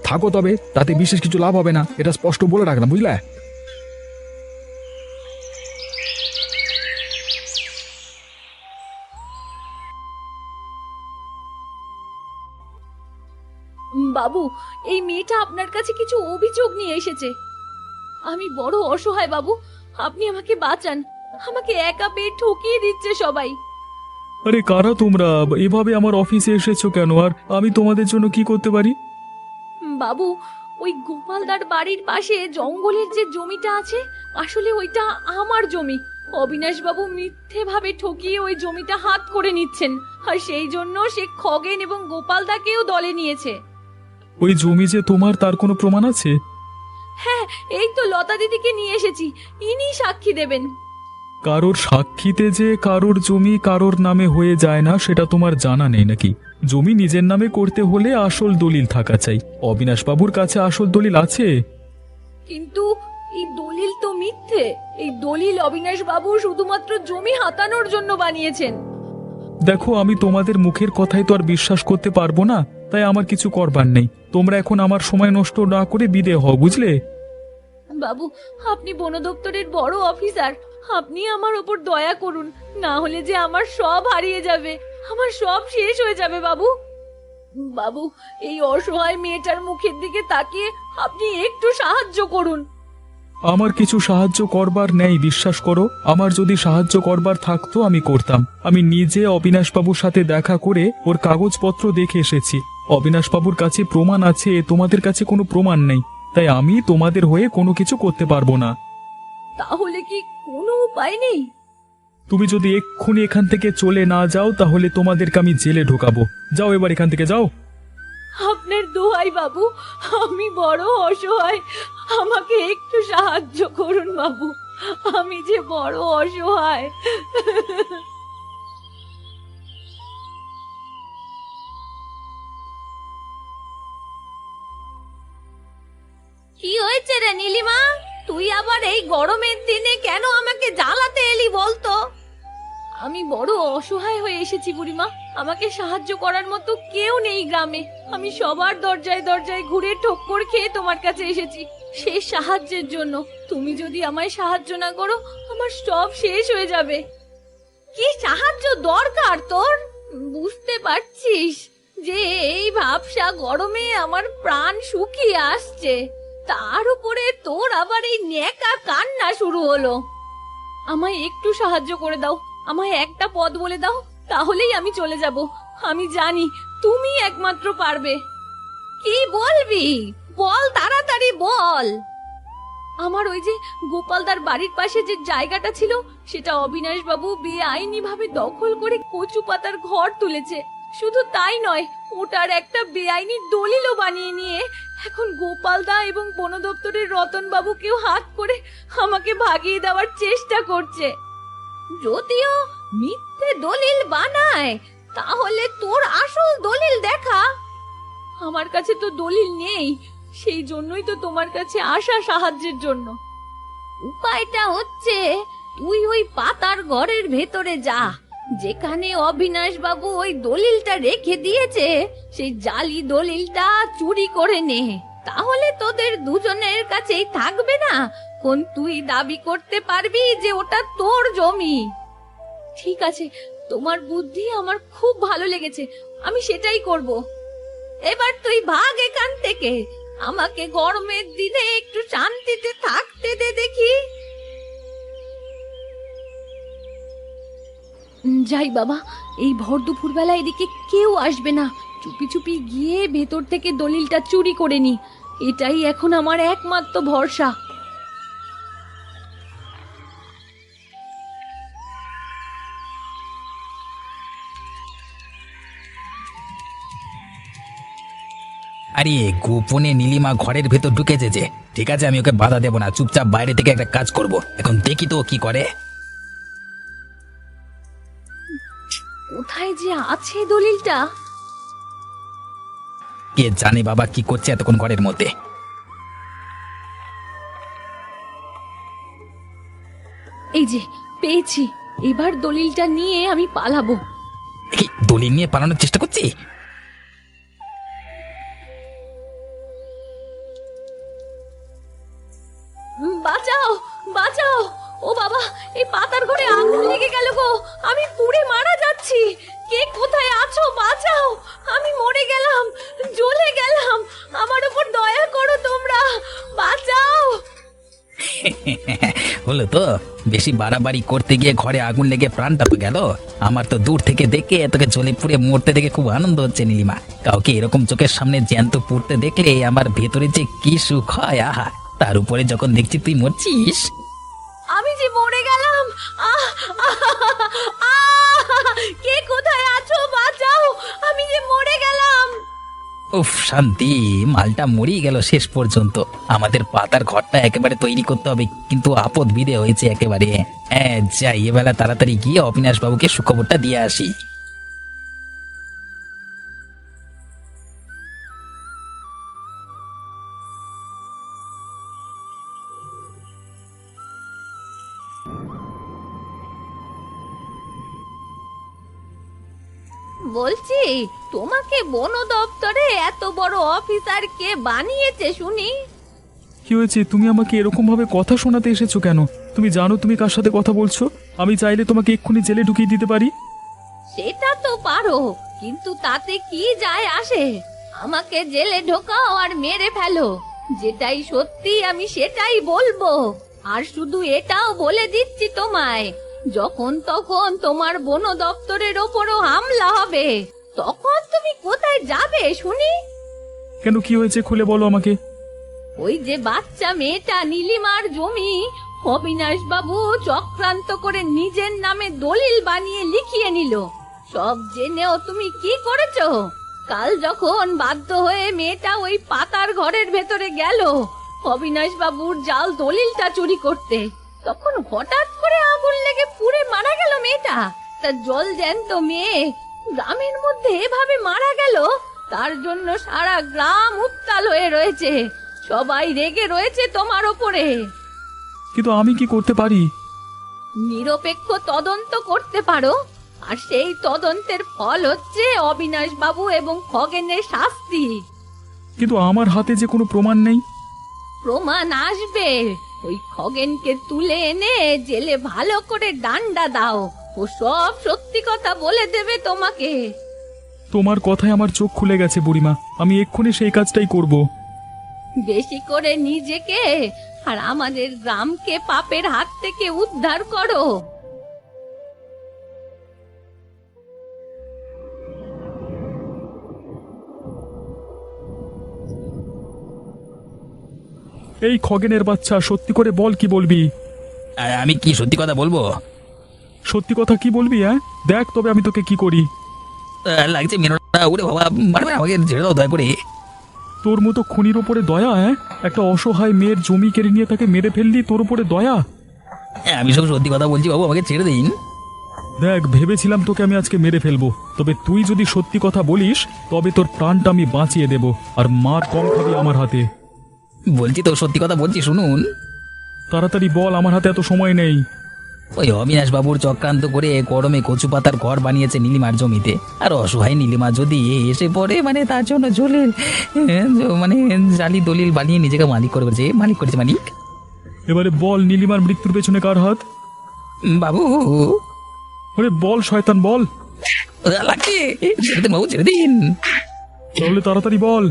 থাকো, তবে তাতে বিশেষ কিছু লাভ হবে না, এটা স্পষ্ট বলে রাখলাম, বুঝলে? বাবু, এই মেয়েটা আপনার কাছে কিছু অভিযোগ নিয়ে এসেছে। আমি বড় অসহায় বাবু, আপনি আমাকে বাঁচান। আমাকে একা পেয়ে ঠকিয়ে দিচ্ছে সবাই। আরে কারা তোমরা? এভাবে আমার অফিসে এসেছো কেন? আর আমি তোমাদের জন্য কি করতে পারি? বাবু, ওই গোপালদার বাড়ির পাশে জঙ্গলের যে জমিটা আছে, আসলে ওইটা আমার জমি। অবিনাশ বাবু মিথ্যে ভাবে ঠকিয়ে ওই জমিটা হাত করে নিচ্ছেন, আর সেই জন্য সে খগেন এবং গোপালদাকেও দলে নিয়েছে। ওই জমি যে তোমার, তার কোনো প্রমাণ আছে? হ্যাঁ, এই তো লতা দিদিকে নিয়ে এসেছি, ইনি সাক্ষী দেবেন। কারোর সাক্ষীতে যে কারোর জমি কারোর নামে হয়ে যায় না, সেটা তোমার জানা নেই নাকি? জমি নিজের নামে করতে হলে আসল দলিল থাকা চাই। অবিনাশ বাবুর কাছে আসল দলিল আছে। কিন্তু দলিল তো মিথ্যে। এই দলিল অবিনাশ বাবু শুধুমাত্র জমি হাতানোর জন্য বানিয়েছেন। দেখো, আমি তোমাদের মুখের কথাই তো আর বিশ্বাস করতে পারবো না, তাই আমার কিছু করবার নেই। তোমরা এখন আমার সময় নষ্ট না করে বিদেয় হও, বুঝলে? বাবু, আপনি বন দপ্তরের বড় অফিসার, আপনি আমার ওপর দয়া করুন, না হলে যে আমার সব হারিয়ে যাবে, আমার সব শেষ হয়ে যাবে। বাবু বাবু, এই অসহায় মেয়েটার মুখের দিকে তাকিয়ে আপনি একটু সাহায্য করুন। আমার কিছু সাহায্য করবার নেই, বিশ্বাস করো। আমার যদি সাহায্য করবার থাকতো আমি করতাম। আমি নিজে অবিনাশবাবুর সাথে দেখা করে ওর কাগজপত্র দেখে এসেছি। অবিনাশবাবুর কাছে প্রমাণ আছে, তোমাদের কাছে কোনো প্রমাণ নেই, তাই আমি তোমাদের হয়ে কোনো কিছু করতে পারবো না। তাহলে কি কোনো উপায় নেই? তুমি যদি এক্ষুনি এখান থেকে চলে না যাও তাহলে তোমাদেরকে আমি জেলে ঢোকাবো। যাও এবার এখান থেকে যাও। আপনার দোহাই বাবু, আমি বড় অসহায়, আমাকে একটু সাহায্য করুন বাবু, আমি যে বড় অসহায়। কি হয়েছে রে নীলিমা? তুই আবার এই গরমের দিনে কেন আমাকে জ্বালাতে এলি বলতো? আমি বড় অসহায় হয়ে এসেছি বুড়িমা, আমাকে সাহায্য করার মতো কেউ নেই গ্রামে। আমি সবার দরজায় দরজায় ঘুরে ঠক্কর খেয়ে তোমার কাছে এসেছি সেই সাহায্যের জন্য। তুমি যদি আমায় সাহায্য না করো, আমার সব শেষ হয়ে যাবে। কি সাহায্য দরকার তোর? বুঝতে পারছিস যে এই ভাবসা গরমে আমার প্রাণ শুকিয়ে আসছে, তার উপরে তোর আবার এই নেকা কান্না শুরু হলো। আমায় একটু সাহায্য করে দাও, আমায় একটা পথ বলে দাও, তাহলেই আমি চলে যাব। আমি জানি তুমি একমাত্র পারবে। কি বলবি? বল, তাড়াতাড়ি বল। আমার ওই যে গোপালদার বাড়ির পাশে যে জায়গাটা ছিল, সেটা অবিনাশ বাবু বেআইনি ভাবে দখল করে কচু পাতার ঘর তুলেছে। শুধু তাই নয়, ওটার একটা বেআইনি দলিলও বানিয়ে নিয়ে এখন গোপালদা এবং বন দপ্তরের রতন বাবুকেও হাত করে আমাকে ভাগিয়ে দেওয়ার চেষ্টা করছে। যদিও মিথ্যে দলিল বানায়, তাহলে তোর আসল দলিল দেখা। আমার কাছে তো দলিল নেই, সেই জন্যই তো তোমার কাছে আসা সাহায্যের জন্য। উপায়টা হচ্ছে তুই ওই পাতার ঘরের ভেতরে যা, যেখানে অবিনাশ বাবু ওই দলিলটা রেখে দিয়েছে, সেই জালি দলিলটা চুরি করে নে। তাহলে তোদের দুজনের কাছেই থাকবে না, কোন তুই দাবি করতে পারবি যে ওটা তোর জমি। ঠিক আছে, তোমার বুদ্ধি আমার খুব ভালো লেগেছে, আমি সেটাই করব। এবার তুই ভাগ এখান থেকে, আমাকে গরমের দিনে একটু শান্তিতে থাকতে দে দেখি। যাই বাবা, এই ভর দুপুর বেলা এদিকে কেউ আসবে না, চুপি চুপি গিয়ে ভেতর থেকে দলিলটা চুরি করে নি, এটাই এখন আমার একমাত্র ভরসা। আরে গোপনে নীলিমা ঘরের ভেতর ঢুকেছে যে, ঠিক আছে আমি ওকে বাধা দেবো না, চুপচাপ বাইরে থেকে একটা কাজ করব। এখন দেখি তো ও কি করে। কোথায় যে আছে দলিলটা? কে জানে বাবা কি করছে এতক্ষণ ঘরের মধ্যে। এই যে পেয়েছি, এবার দলিলটা নিয়ে আমি পালাবো। কি দলিল নিয়ে পালানোর চেষ্টা করছি? বাঁচাও, বাঁচাও! ও বাবা, এই পাতার ঘরে আগুন লেগে গেল গো, আমি পুড়ে মারা যাচ্ছি। কে কোথায় আছো? বাঁচাও, আমি মরে গেলাম, জ্বলে গেলাম, আমার উপর দয়া করো তোমরা, বাঁচাও। হলো তো, বেশি বাড়াবাড়ি করতে গিয়ে ঘরে আগুন লেগে প্রাণটা তো গেল। আমার তো দূর থেকে দেখে তোকে জ্বলে পুড়ে মরতে দেখে খুব আনন্দ হচ্ছে নীলিমা। কাউকে এরকম চোখের সামনে জ্যান্ত পুড়তে দেখলে আমার ভেতরে যে কি সুখ হয়, আহা! তার উপরে যখন দেখছি তুই মরছিস। আমি যে মরে গেলাম, আহ! কে কোথায় আছো? বাঁচাও, আমি যে মরে গেলাম। উফ, শান্তি, মালটা মরেই গেল শেষ পর্যন্ত। আমাদের পাতার ঘরটা একেবারে তৈরি করতে হবে, কিন্তু আপদ বিদে হয়েছে একেবারে। হ্যাঁ, যাই এবেলা তাড়াতাড়ি গিয়ে অবিনাশ বাবুকে সুখবরটা দিয়ে আসি। বলছি তোমাকে বন দপ্তরে এত বড় অফিসার কে বানিয়েছে শুনি? কি হয়েছে? তুমি আমাকে এরকম ভাবে কথা শোনাতে এসেছো কেন? তুমি জানো তুমি কার সাথে কথা বলছো? আমি চাইলে তোমাকে এক্ষুনি জেলে ঢুকিয়ে দিতে পারি। সেটা তো পারো, কিন্তু তাতে কি যায় আসে? আমাকে জেলে ঢোকাও আর মেরে ফেলো, যেটাই সত্যি আমি সেটাই বলবো। আর শুধু এটাও বলে দিচ্ছি তোমায়, যখন তখন তোমার বন দপ্তরের ওপরও হামলা হবে, তখন তুমি কোথায় যাবে শুনি? কেন, কি হয়েছে খুলে বলো আমাকে। ওই যে বাচ্চা মেয়েটা নীলিমার জমি অবিনাশ বাবু চক্রান্ত করে নিজের নামে দলিল বানিয়ে লিখিয়ে নিল। সব জেনেও তুমি কি করেছো? কাল যখন বাধ্য হয়ে মেয়েটা ওই পাতার ঘরের ভেতরে গেল অবিনাশ বাবুর জাল দলিলটা চুরি করতে, তখন হঠাৎ করে আগুন লেগে পুড়ে মারা গেল মেয়েটা। তার জল জ্যান্ত মেয়ে গ্রামের মধ্যে এভাবে মারা গেল, তার জন্য সারা গ্রাম উত্তাল হয়ে রয়েছে। সবাই রেগে রয়েছে তোমার ওপরে। কিন্তু আমি কি করতে পারি? নিরপেক্ষ তদন্ত করতে পারো, আর সেই তদন্তের ফল হচ্ছে অবিনাশ বাবু এবং খগেনের শাস্তি। কিন্তু আমার হাতে যে কোনো প্রমাণ নেই। প্রমাণ আসবে। ওই খগেনকে তুলে এনে জেলে ভালো করে ডান্ডা দাও, ও সব সত্যি কথা বলে দেবে তোমাকে। তোমার কথায় আমার চোখ খুলে গেছে বুড়িমা, আমি এক্ষুনি সেই কাজটাই করব। বেশি করে নিজেকে আর আমাদের গ্রামকে পাপের হাত থেকে উদ্ধার করো। এই খগেনের বাচ্চা, সত্যি করে বল, কি বলবি? আর আমি কি সত্যি কথা বলবো? সত্যি কথা কি বলবি? হ্যাঁ, দেখ তবে আমি তোকে কি করি। লাগছে মেরোটা, ওরে বাবা, মারবে না, আমাকে ছেড়ে দাও দয়া করে। তোর মতো খুনির ওপরে দয়া? হ্যাঁ, একটা অসহায় মেয়ের জমি কেড়ে নিয়ে তাকে মেরে ফেললি, তোর উপরে দয়া? আমি সব সত্যি কথা বলছি বাবু, আমাকে ছেড়ে দিন। দেখ, ভেবেছিলাম তোকে আমি আজকে মেরে ফেলবো, তবে তুই যদি সত্যি কথা বলিস তবে তোর প্রাণটা আমি বাঁচিয়ে দেব, আর মার কম খাবি আমার হাতে। বলছি তো, সত্যি কথা বলছি, শুনুন। তাড়াতাড়ি বল, আমার হাতে এত সময় নেই। ওই অবিনাশ বাবুর চক্রান্ত করে গরমে কচু পাতার ঘর বানিয়েছে নীলিমার জমিতে, আর অসহায় নীলিমা যদি এসে পড়ে, মানে তার জন্য জলের মানে জালি দলিল বানিয়ে নিজেকে মালিক করেছে, মালিক। এবারে বল, নীলিমার মৃত্যুর পেছনে কার হাত? বাবু, ওরে বল শয়তান, বল। লাগছে, ছেড়ে দিন বাবু, ছেড়ে দিন। তাহলে তাড়াতাড়ি বল।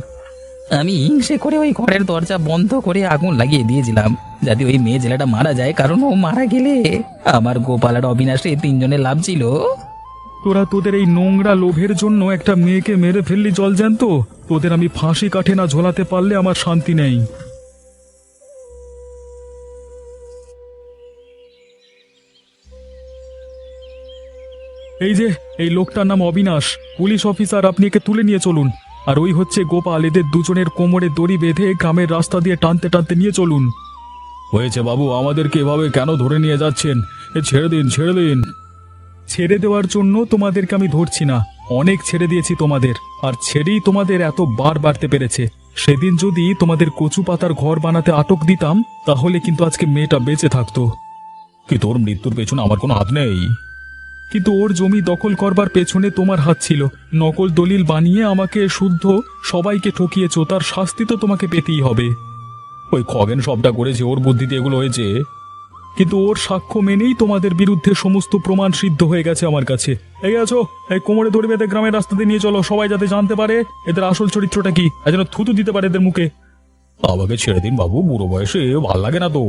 আমি হিংসে করে ওই ঘরের দরজা বন্ধ করে আগুন লাগিয়ে দিয়েছিলাম, যাতে ওই মেয়ে ছেলেটা মারা যায়, কারণ ও মারা গেলে আমার গোপাল আর অবিনাশে তিনজনের লাভ ছিল। তোরা তোদের এই নোংরা লোভের জন্য একটা মেয়েকে মেরে ফেললি জলজ্যান্ত। তোদের আমি ফাঁসি কাঠে না ঝোলাতে পারলে আমার শান্তি নেই। এই যে, এই লোকটার নাম অবিনাশ, পুলিশ অফিসার, আপনি একে তুলে নিয়ে চলুন। আর ওই হচ্ছে গোপাল, এদের দুজনের কোমরে দড়ি বেঁধে গ্রামের রাস্তা দিয়ে টানতে টানতে নিয়ে চলুন। হয়েছে বাবু, আমাদেরকে এভাবে কেন ধরে নিয়ে যাচ্ছেন? ছেড়ে দিন, ছেড়ে দিন। ছেড়ে দেওয়ার জন্য তোমাদেরকে আমি ধরছি না, অনেক ছেড়ে দিয়েছি তোমাদের, আর ছেড়েই তোমাদের এত বার বাড়তে পেরেছে। সেদিন যদি তোমাদের কচু পাতার ঘর বানাতে আটক দিতাম, তাহলে কিন্তু আজকে মেয়েটা বেঁচে থাকতো। কি তোর মৃত্যুর পেছনে আমার কোনো হাত নেই? কিন্তু ওর জমি দখল করবার পেছনে তোমার হাত ছিল। নকল দলিল বানিয়ে আমাকে শুদ্ধ সবাইকে ঠকিয়েছো, তার শাস্তি তো তোমাকে পেতেই হবে। ওই খগেন সবটা করেছে, ওর বুদ্ধিতে এগুলো হয়েছে। কিন্তু ওর সাক্ষ্য মেনেই তোমাদের বিরুদ্ধে সমস্ত প্রমাণ সিদ্ধ হয়ে গেছে আমার কাছে। এগিয়ে আছো, এই কোমরে দড়ি বেঁধে গ্রামের রাস্তা দিয়ে নিয়ে চলো, সবাই যাতে জানতে পারে এদের আসল চরিত্রটা কি, যেন থুতু দিতে পারে এদের মুখে। আমাকে ছেড়ে দিন বাবু, বুড়ো বয়সে ভাল লাগে না তো।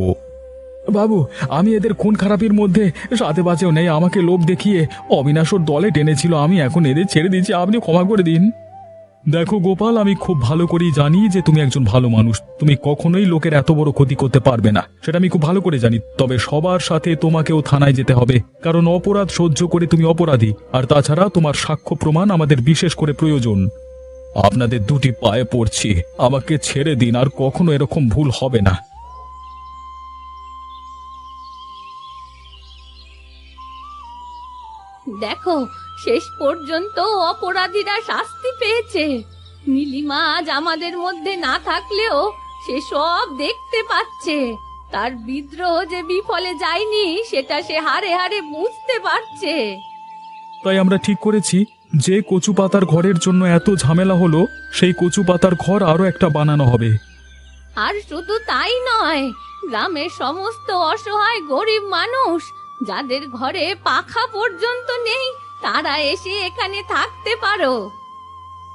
বাবু, আমি এদের খুন খারাপির মধ্যে সাথে বাঁচেও নেই, আমাকে লোভ দেখিয়ে অবিনাশর দলে টেনেছিল, আমি এখন এদের ছেড়ে দিচ্ছি, আপনি ক্ষমা করে দিন। দেখো গোপাল, আমি খুব ভালো করেই জানি যে তুমি একজন ভালো মানুষ, তুমি কখনোই লোকের এত বড় ক্ষতি করতে পারবে না, সেটা আমি খুব ভালো করে জানি। তবে সবার সাথে তোমাকেও থানায় যেতে হবে, কারণ অপরাধ সহ্য করে তুমি অপরাধী, আর তাছাড়া তোমার সাক্ষ্য প্রমাণ আমাদের বিশেষ করে প্রয়োজন। আপনাদের দুটি পায়ে পড়ছি, আমাকে ছেড়ে দিন, আর কখনো এরকম ভুল হবে না। দেখো, শেষ পর্যন্ত অপরাধীরা শাস্তি পেয়েছে। নীলিমা আজ আমাদের মধ্যে না থাকলেও সে সব দেখতে পাচ্ছে। তার বিদ্রোহ যে বিফলে যায়নি সেটা সে হারে হারে বুঝতে পারছে। তাই আমরা ঠিক করেছি, যে কচু পাতার ঘরের জন্য এত ঝামেলা হলো সেই কচু পাতার ঘর আরো একটা বানানো হবে। আর শুধু তাই নয়, গ্রামের সমস্ত অসহায় গরিব মানুষ যাদের ঘরে পাখা পর্যন্ত নেই, তারা এসে এখানে থাকতে পারো।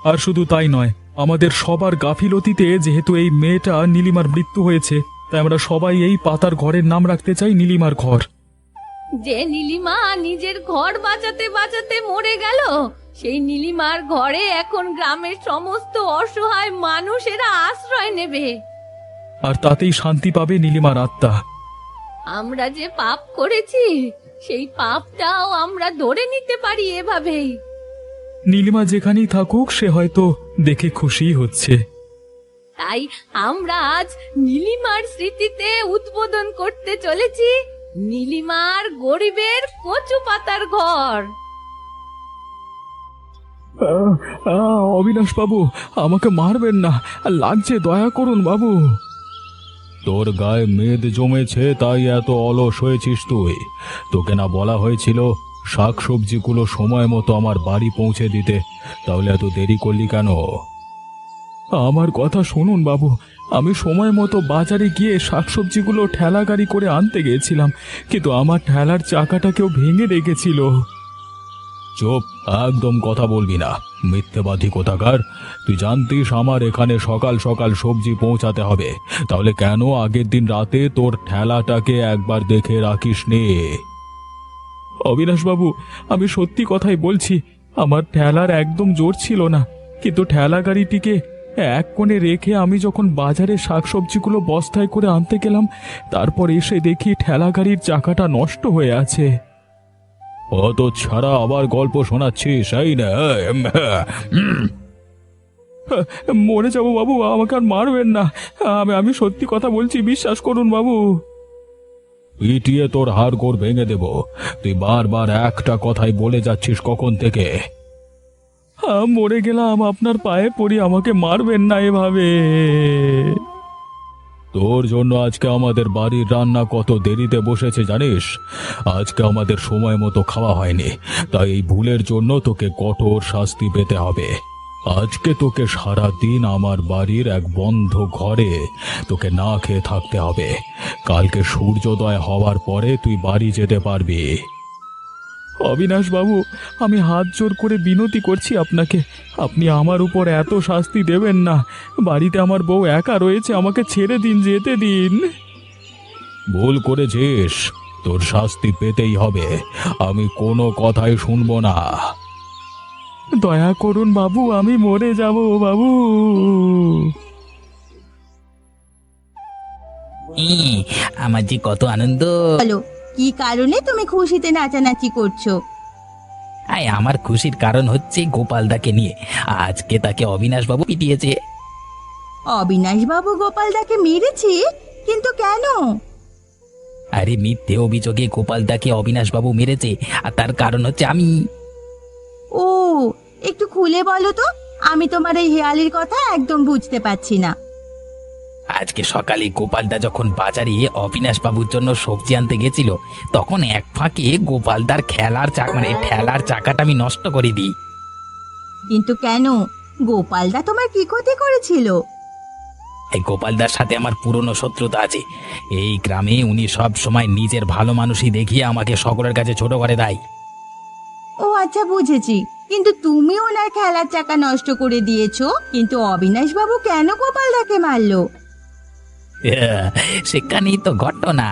আর শুধু তাই নয়, আমাদের সবার গাফিলতিতে যেহেতু এই মেয়েটা নীলিমার মৃত্যু হয়েছে, তাই আমরা সবাই এই পাতার ঘরের নাম রাখতে চাই নীলিমার ঘর। যে নীলিমা নিজের ঘর বাঁচাতে বাঁচাতে মরে গেল, সেই নীলিমার ঘরে এখন গ্রামের সমস্ত অসহায় মানুষেরা আশ্রয় নেবে। আর তাতেই শান্তি পাবে নীলিমার আত্মা। আমরা যে পাপ করেছি, সেই পাপটাও আমরা ধরে নিতে পারি এভাবেই। নীলিমা যেখানেই থাকুক সে হয়তো দেখে খুশি হচ্ছে। তাই আমরা আজ নীলিমার স্মৃতিতে উদ্বোধন করতে চলেছি নীলিমার গরিবের কচু পাতার ঘর। অবিনাশ বাবু, আমাকে মারবেন না, লাগছে, দয়া করুন বাবু। তোর গায়ে মেদ জমেছে তাই এত অলস হয়েছিস তুই। তোকে না বলা হয়েছিল শাকসবজিগুলো সময় মতো আমার বাড়ি পৌঁছে দিতে? তাহলে এত দেরি করলি কেন? আমার কথা শুনুন বাবু, আমি সময় মতো বাজারে গিয়ে শাকসবজিগুলো ঠেলা গাড়ি করে আনতে গিয়েছিলাম, কিন্তু আমার ঠেলার চাকাটা কেউ ভেঙে রেখেছিল। চুপ, একদম কথা বলবি না, মিথ্যেবাদী কোথাকার। তুই জানতিস আমার এখানে সকাল সকাল সবজি পৌঁছাতে হবে, তাহলে কেন আগের দিন রাতে তোর ঠেলাটাকে একবার দেখে রাখিস নে? অবিনাশ বাবু, আমি সত্যি কথাই বলছি, আমার ঠেলার একদম জোর ছিল না, কিন্তু ঠেলা গাড়িটিকে এক কোণে রেখে আমি যখন বাজারে শাকসবজিগুলো বস্তায় করে আনতে গেলাম, তারপর এসে দেখি ঠেলা গাড়ির চাকাটা নষ্ট হয়ে আছে। অত ছাড়া আবার গল্প শোনাচ্ছিস, এই না? মরে যাবো বাবু, আমাকে আর মারবেন না, আমি সত্যি কথা বলছি, বিশ্বাস করুন বাবু। পিটিয়ে তোর হাড়গোড় ভেঙে দেব। তুই বারবার একটা কথাই বলে যাচ্ছিস কখন থেকে। মরে গেলাম, আপনার পায়ে পড়ি, আমাকে মারবেন না এভাবে। তোর জন্য আজকে আমাদের বাড়ির রান্না কত দেরিতে বসেছে জানিস? আজকে আমাদের সময় মতো খাওয়া হয়নি, তাই এই ভুলের জন্য তোকে কঠোর শাস্তি পেতে হবে। আজকে তোকে সারা দিন আমার বাড়ির এক বন্ধ ঘরে তোকে না খেয়ে থাকতে হবে। কালকে সূর্যোদয় হওয়ার পরে তুই বাড়ি যেতে পারবি। অবিনাশ বাবু, আমি হাত জোর করে বিনতি করছি আপনাকে, আপনি আমার উপর এত শাস্তি দেবেন না। বাড়িতে আমার বউ একা রয়েছে, আমাকে ছেড়ে দিন, যেতে দিন। ভুল করেছিস, তোর শাস্তি পেতেই হবে, আমি কোনো কথাই শুনবো না। দয়া করুন বাবু, আমি মরে যাব বাবু। আমার যে কত আনন্দ! বলো, কি কারণে তুমি খুশিতে নাচানাচি করছো? আমার খুশির কারণ হচ্ছে গোপালদাকে নিয়ে। আজকে তাকে অবিনাশ বাবু পিটিয়েছে। অবিনাশ বাবু গোপালদাকে মেরেছে? কিন্তু কেন? আরে মিথ্যে অভিযোগে গোপালদাকে অবিনাশ বাবু মেরেছে, আর তার কারণ হচ্ছে আমি। ও, একটু খুলে বলো তো, আমি তোমার এই হেয়ালির কথা একদম বুঝতে পারছি না। আজকে সকালে গোপালদা যখন বাজারে অবিনাশ বাবুর জন্য সবজি আনতে গেছিল, তখন এক ফাঁকে গোপালদার ঠেলার চাকাটা আমি নষ্ট করে দিই। কিন্তু কেন? গোপালদা তোমার কি ক্ষতি করেছিল? এই গোপালদার সাথে আমার পুরনো শত্রুতা আছে। এই গ্রামে উনি সব সময় নিজের ভালো মানুষই দেখিয়ে আমাকে সকলের কাছে ছোট করে দেয়। ও আচ্ছা, বুঝেছি। কিন্তু তুমি ওনার খেলার চাকা নষ্ট করে দিয়েছো, কিন্তু অবিনাশ বাবু কেন গোপালদাকে মারলো? সেখানেই তো ঘটনা।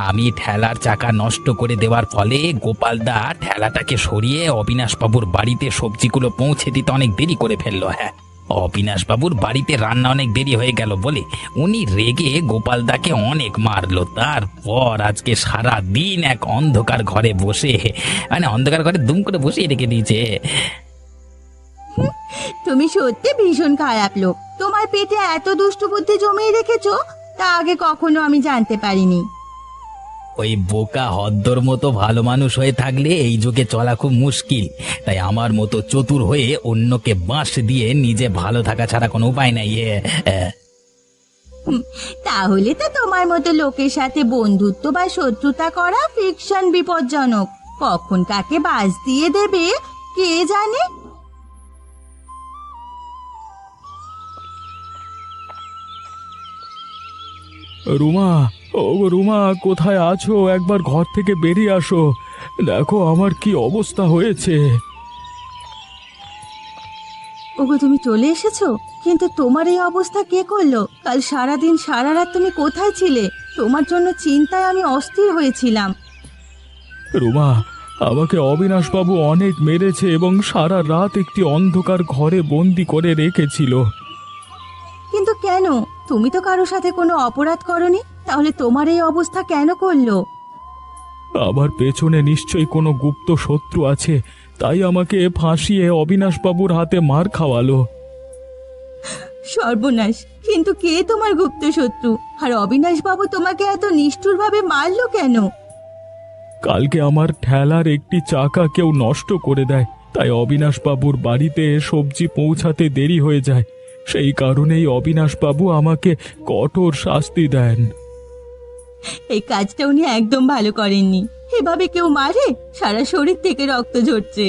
আমি ঠেলার চাকা নষ্ট করে দেওয়ার ফলে গোপালদা ঠেলাটাকে সরিয়ে অবিনাশ বাবুর বাড়িতে সবজিগুলো পৌঁছে দিতে অনেক দেরি করে ফেললো। হ্যাঁ, অবিনাশ বাবুর বাড়িতে রান্না অনেক দেরি হয়ে গেল বলে উনি রেগে গোপালদাকে অনেক মারলো। তারপর আজকে সারা দিন এক অন্ধকার ঘরে বসে, অন্ধকার ঘরে দুম করে বসিয়ে রেখে দিয়েছে। তুমি সত্যি ভীষণ খারাপ লোক। তোমার পেটে এত দুষ্টু বুদ্ধি জমিয়ে রেখেছো, তা আগে কখনো আমি জানতে পারিনি। ওই বোকা হদ্দর মতো ভালো মানুষ হয়ে থাকলে এই যুগে চলা খুব মুশকিল। তাই আমার মতো চতুর হয়ে অন্যকে বাঁশ দিয়ে নিজে ভালো থাকা ছাড়া কোনো উপায় নাই। তাহলে তো তোমার মতো লোকের সাথে বন্ধুত্ব বা শত্রুতা করা ফিকশন বিপজ্জনক। কখন কাকে বাঁশ দিয়ে দেবে কে জানে। রুমা, ও গো রুমা, কোথায় আছো? একবার ঘর থেকে বেরিয়ে আসো। দেখো আমার কি অবস্থা হয়েছে। ওগো তুমি চলে এসেছো? কিন্তু তোমার এই অবস্থা কে করলো? কাল সারাদিন সারা রাত তুমি কোথায় ছিলে? তোমার জন্য চিন্তায় আমি অস্থির হয়েছিলাম। রুমা, আমাকে অবিনাশবাবু অনেক মেরেছে এবং সারা রাত একটি অন্ধকার ঘরে বন্দি করে রেখেছিল। কিন্তু কেন? তুমি তো কারো সাথে কোনো অপরাধ করনি, তাহলে তোমার এই অবস্থা কেন করলো? আমার পেছনে নিশ্চয়ই কোনো গুপ্ত শত্রু আছে, তাই আমাকে ফাঁসিয়ে অবিনাশবাবুর হাতে মার খাওয়ালো। সর্বনাশ! কিন্তু কে তোমার গুপ্ত শত্রু? আর অবিনাশ বাবু তোমাকে এত নিষ্ঠুরভাবে মারলো কেন? কালকে আমার ঠেলার একটি চাকা কেউ নষ্ট করে দেয়, তাই অবিনাশবাবুর বাড়িতে সবজি পৌঁছাতে দেরি হয়ে যায়। সেই কারণেই অবিনাশবাবু আমাকে কঠোর শাস্তি দেন। এই কাজটা উনি একদম ভালো করেননি। এভাবে কেউ মারে? সারা শরীর থেকে রক্ত ঝরছে।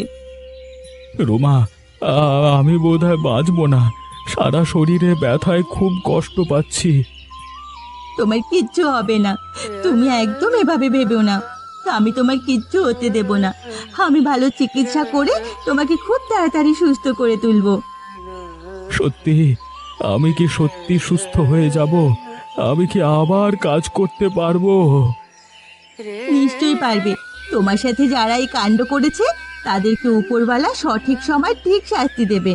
রুমা, আমি বোধহয় বাঁচবো না। সারা শরীরে ব্যথায় খুব কষ্ট পাচ্ছি। তোমার কিচ্ছু হবে না, তুমি একদম এভাবে ভেবেও না। আমি তোমার কিচ্ছু হতে দেব না। আমি ভালো চিকিৎসা করে তোমাকে খুব তাড়াতাড়ি সুস্থ করে তুলবো। সত্যি? আমি কি সত্যি সুস্থ হয়ে যাব? আমি কি আবার কাজ করতে পারবো? নিশ্চয়ই পারবে। তোমার সাথে যারা এই কাণ্ড করেছে তাদেরকে উপরওয়ালা সঠিক সময় ঠিক শাস্তি দেবে।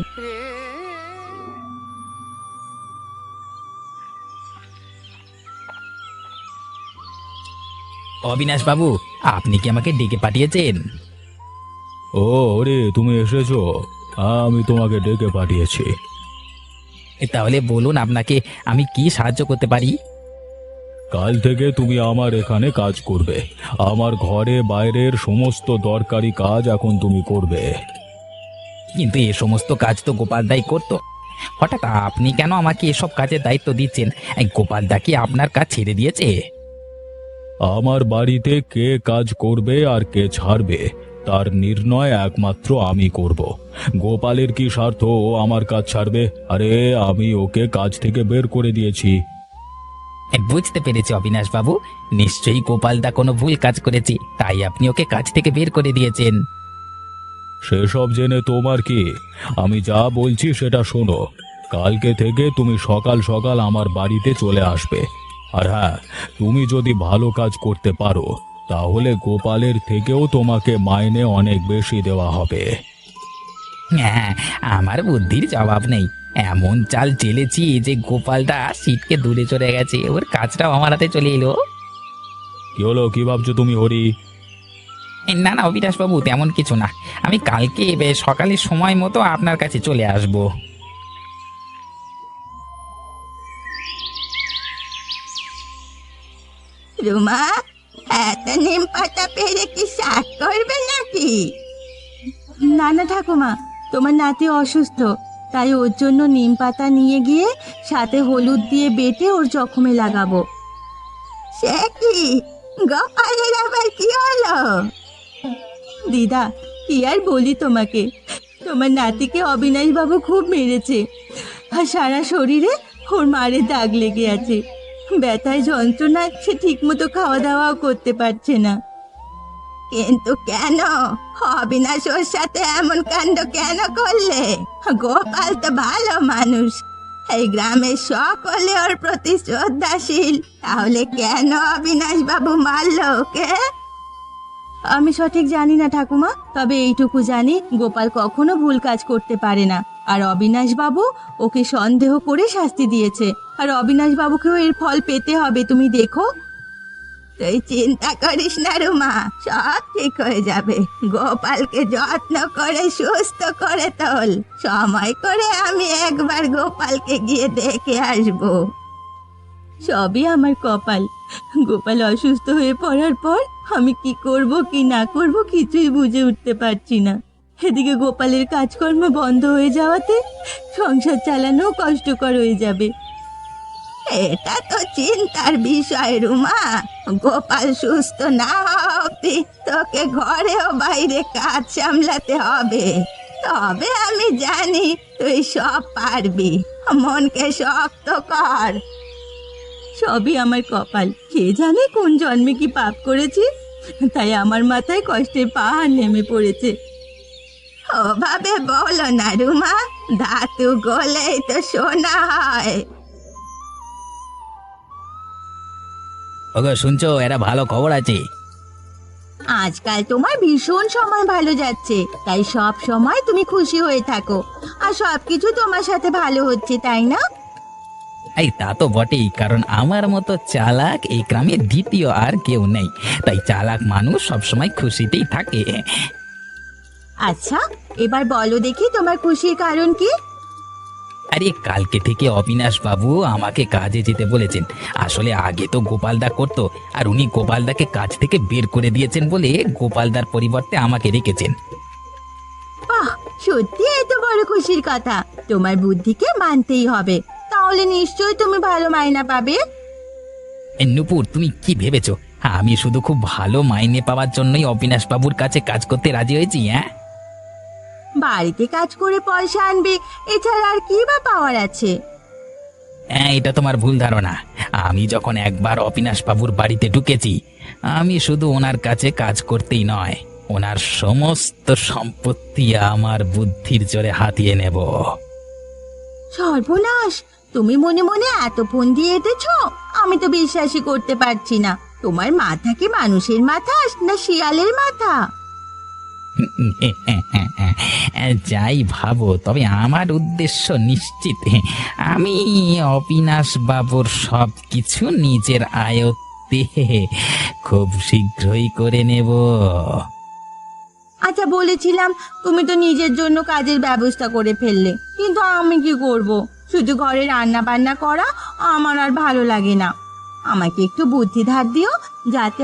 অবিনাশবাবু, আপনি কি আমাকে ডেকে পাঠিয়েছেন? ও রে, তুমি এসেছো? আমি তোমাকে ডেকে পাঠিয়েছি। তাহলে বলুন, আপনাকে আমি কি সাহায্য করতে পারি? কাল থেকে তুমি আমার এখানে কাজ করবে। আমার ঘরে বাইরের সমস্ত দরকারি কাজ এখন তুমি করবে। কিন্তু এ সমস্ত কাজ তো গোপালদাই করতো। হঠাৎ আপনি কেন আমাকে এসব কাজের দায়িত্ব দিচ্ছেন? এই গোপালদা কি আপনার কাজ ছেড়ে দিয়েছে? আমার বাড়িতে কে কাজ করবে আর কে ছাড়বে তার নির্ণয় একমাত্র আমি করব। গোপালের কি স্বার্থ ও আমার কাজ ছাড়বে? আরে আমি ওকে কাজ থেকে বের করে দিয়েছি। বুঝতে পেরেছি অবিনাশবাবু, নিশ্চয়ই গোপালদা কোনো ভুল কাজ করেছে, তাই আপনি ওকে কাজ থেকে বের করে দিয়েছেন। সেসব জেনে তোমার কি? আমি যা বলছি সেটা শোনো। কালকে থেকে তুমি সকাল সকাল আমার বাড়িতে চলে আসবে। আর হ্যাঁ, তুমি যদি ভালো কাজ করতে পারো তাহলে গোপালের থেকেও তোমাকে মাইনে অনেক বেশি দেওয়া হবে। হ্যাঁ, আমার বুদ্ধির জবাব নেই। এমন চাল চেলেছি যে গোপালদা সিটকে দূরে চলে গেছে, ওর কাজটাও আমার হাতে চলে এলো। কি হলো, কি ভাবছো তুমি হরি? না না অবিনাশবাবু, তেমন কিছু না। আমি কালকে সকালের সময় মতো আপনার কাছে চলে আসব। রুমা, এত নিম পাতা পেরে কি শাক করবে নাকি? না না ঠাকুমা, তোমার নাতি অসুস্থ, তাই ওর জন্য নিম পাতা নিয়ে গিয়ে সাথে হলুদ দিয়ে বেটে ওর জখমে লাগাবো। সে কি? গোপালের আবার কি হলো? দিদা, কি আর বলি তোমাকে, তোমার নাতিকে অবিনাশ বাবু খুব মেরেছে, আর সারা শরীরে ওর মারের দাগ লেগে আছে। ব্যথায় যন্ত্রণায় সে ঠিক মতো খাওয়া দাওয়াও করতে পারছে না। কিন্তু কেন? অবিনাশ ওর সাথে এমন কাণ্ড কেন করলে? গোপাল তো ভালো মানুষ, এই গ্রামের সকলে ওর প্রতি শ্রদ্ধাশীল, তাহলে কেন অবিনাশ বাবু মারলো ওকে? আমি সঠিক জানি না ঠাকুমা, তবে এইটুকু জানি গোপাল কখনো ভুল কাজ করতে পারে না। আর অবিনাশ বাবু ওকে সন্দেহ করে শাস্তি দিয়েছে, আর অবিনাশ বাবুকেও এর ফল পেতে হবে, তুমি দেখো। তুই চিন্তা করিস না রুমা, সব ঠিক হয়ে যাবে। গোপালকে যত্ন করে সুস্থ করে তোল। সময় করে আমি একবার গোপালকে গিয়ে দেখে আসবো। সবই আমার কপাল। গোপাল অসুস্থ হয়ে পড়ার পর আমি কি করব কি না করব কিছুই বুঝে উঠতে পারছি না। এদিকে গোপালের কাজকর্ম বন্ধ হয়ে যাওয়াতে সংসার চালানো কষ্টকর হয়ে যাবে। এটা তো চিন্তার বিষয় রুমা। গোপাল সুস্থ না হওয়া অবধি তোকে ঘরে ও বাইরে কাজ সামলাতে হবে। তবে আমি জানি তুই সব পারবি, মনকে শক্ত কর। সবই আমার কপাল। কে জানে কোন জন্মে কি পাপ করেছি, তাই আমার মাথায় কষ্টের পাহাড় নেমে পড়েছে। ওভাবে বলো না রুমা, ধাতু গলেই তো সোনা হয়। ওগো শুনছো, এটা ভালো খবর আছে। আজকাল তোমার ভীষণ সময় ভালো যাচ্ছে, তাই সব সময় তুমি খুশি হয়ে থাকো, আর সবকিছু তোমার সাথে ভালো হচ্ছে, তাই না? এই তা তো বটেই, কারণ আমার মতো চালাক এই গ্রামে দ্বিতীয় আর কেউ নেই, তাই চালাক মানুষ সবসময় খুশিতেই থাকে। আচ্ছা, এবার বলো দেখি তোমার খুশির কারণ কি? আরে কালকে থেকে অবিনাশ বাবু আমাকে কাজে যেতে বলেছেন। আসলে আগে তো গোপালদা করতো, আর উনি গোপালদাকে কাজ থেকে বের করে দিয়েছেন বলে গোপালদার পরিবর্তে আমাকে রেখেছেন। বাহ, সত্যি এত বড় খুশির কথা। তোমার বুদ্ধিকে মানতেই হবে, তাহলে নিশ্চয়ই তুমি ভালো মাইনা পাবে। নূপুর, তুমি কি ভেবেছো আমি শুধু খুব ভালো মাইনে পাওয়ার জন্যই অবিনাশ বাবুর কাছে কাজ করতে রাজি হয়েছি? হ্যাঁ, বাড়িতে কাজ করে পয়সা আনবে, এছাড়া আর কি বা পাওয়ার আছে? হ্যাঁ, এটা তোমার ভুল ধারণা। আমি যখন একবার অবিনাশ বাবুর বাড়িতে ঢুকেছি, আমি শুধু ওনার কাছে কাজ করতেই নয়, ওনার সমস্ত সম্পত্তি আমার বুদ্ধির জোরে হাতিয়ে নেব। সর্বনাশ, তুমি মনে মনে এত ফোন দিয়ে এঁটেছ, আমি তো বিশ্বাসই করতে পারছি না। তোমার মাথা কি মানুষের মাথা না শিয়ালের মাথা? যাই ভাবো, তবে আমার উদ্দেশ্য নিশ্চিত। আমি অবিনাশ বাবুর সব কিছু নিজের আয়ত্তে খুব শীঘ্রই করে নেব। আচ্ছা, বলেছিলাম তুমি তো নিজের জন্য কাজের ব্যবস্থা করে ফেললে, কিন্তু আমি কি করব? শুধু ঘরে রান্না বান্না করা আমার আর ভালো লাগে না। আমাকে একটু বুদ্ধি ধার দিও, যাতে